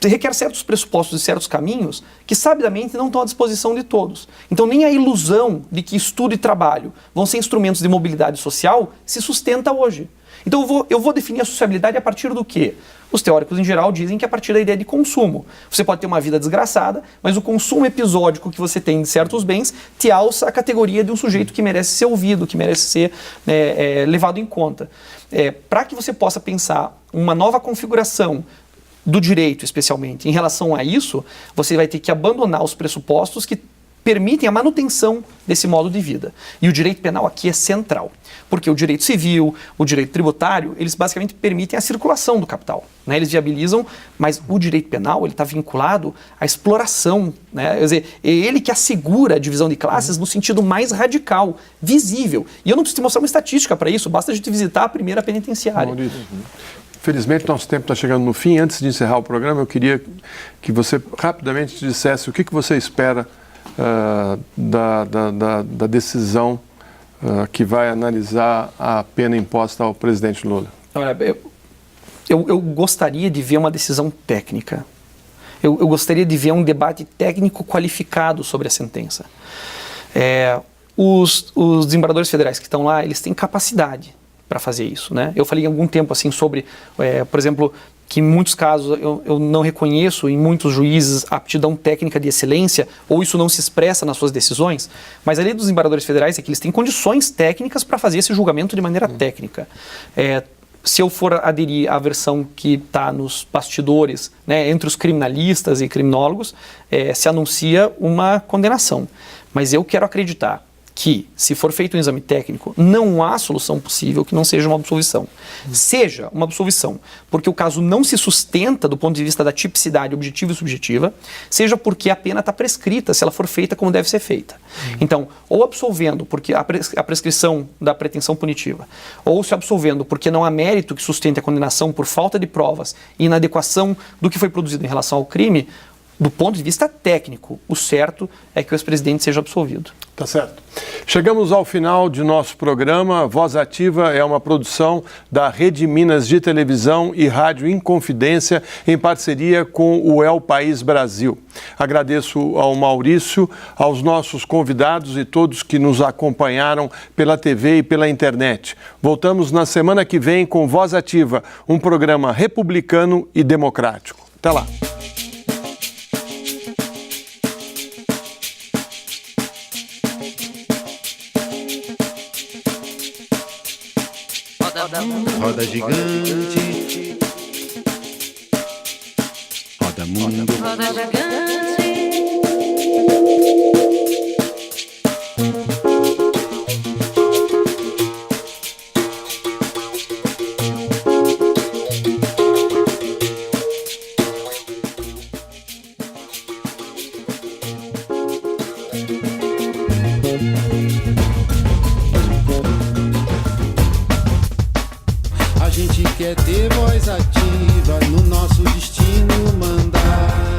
requer certos pressupostos e certos caminhos que, sabidamente, não estão à disposição de todos. Então, nem a ilusão de que estudo e trabalho vão ser instrumentos de mobilidade social se sustenta hoje. Então, eu vou definir a sociabilidade a partir do quê? Os teóricos, em geral, dizem que a partir da ideia de consumo. Você pode ter uma vida desgraçada, mas o consumo episódico que você tem de certos bens te alça a categoria de um sujeito que merece ser ouvido, que merece ser levado em conta. Para que você possa pensar uma nova configuração do direito, especialmente, em relação a isso, você vai ter que abandonar os pressupostos que permitem a manutenção desse modo de vida. E o direito penal aqui é central, porque o direito civil, o direito tributário, eles basicamente permitem a circulação do capital, né? Eles viabilizam, mas o direito penal ele está vinculado à exploração, né? Quer dizer, é ele que assegura a divisão de classes no sentido mais radical, visível. E eu não preciso te mostrar uma estatística para isso, basta a gente visitar a primeira penitenciária. Felizmente, nosso tempo está chegando no fim. Antes de encerrar o programa, eu queria que você rapidamente dissesse o que você espera da decisão que vai analisar a pena imposta ao presidente Lula. Olha, eu gostaria de ver uma decisão técnica. Eu gostaria de ver um debate técnico qualificado sobre a sentença. Os desembargadores federais que estão lá, eles têm capacidade para fazer isso, né? Eu falei há algum tempo assim sobre, por exemplo, que em muitos casos eu não reconheço em muitos juízes a aptidão técnica de excelência, ou isso não se expressa nas suas decisões, mas a lei dos desembargadores federais é que eles têm condições técnicas para fazer esse julgamento de maneira técnica. Se eu for aderir à versão que está nos bastidores, né, entre os criminalistas e criminólogos, se anuncia uma condenação. Mas eu quero acreditar que, se for feito um exame técnico, não há solução possível que não seja uma absolvição. Seja uma absolvição porque o caso não se sustenta do ponto de vista da tipicidade objetiva e subjetiva, seja porque a pena está prescrita, se ela for feita como deve ser feita. Então, ou absolvendo porque a prescrição da pretensão punitiva, ou se absolvendo porque não há mérito que sustente a condenação por falta de provas e inadequação do que foi produzido em relação ao crime, do ponto de vista técnico, o certo é que o ex-presidente seja absolvido. Tá certo. Chegamos ao final de nosso programa. Voz Ativa é uma produção da Rede Minas de Televisão e Rádio Inconfidência, em parceria com o El País Brasil. Agradeço ao Maurício, aos nossos convidados e todos que nos acompanharam pela TV e pela internet. Voltamos na semana que vem com Voz Ativa, um programa republicano e democrático. Até lá. Roda gigante, roda mundo, roda gigante. A gente quer ter voz ativa no nosso destino mandar.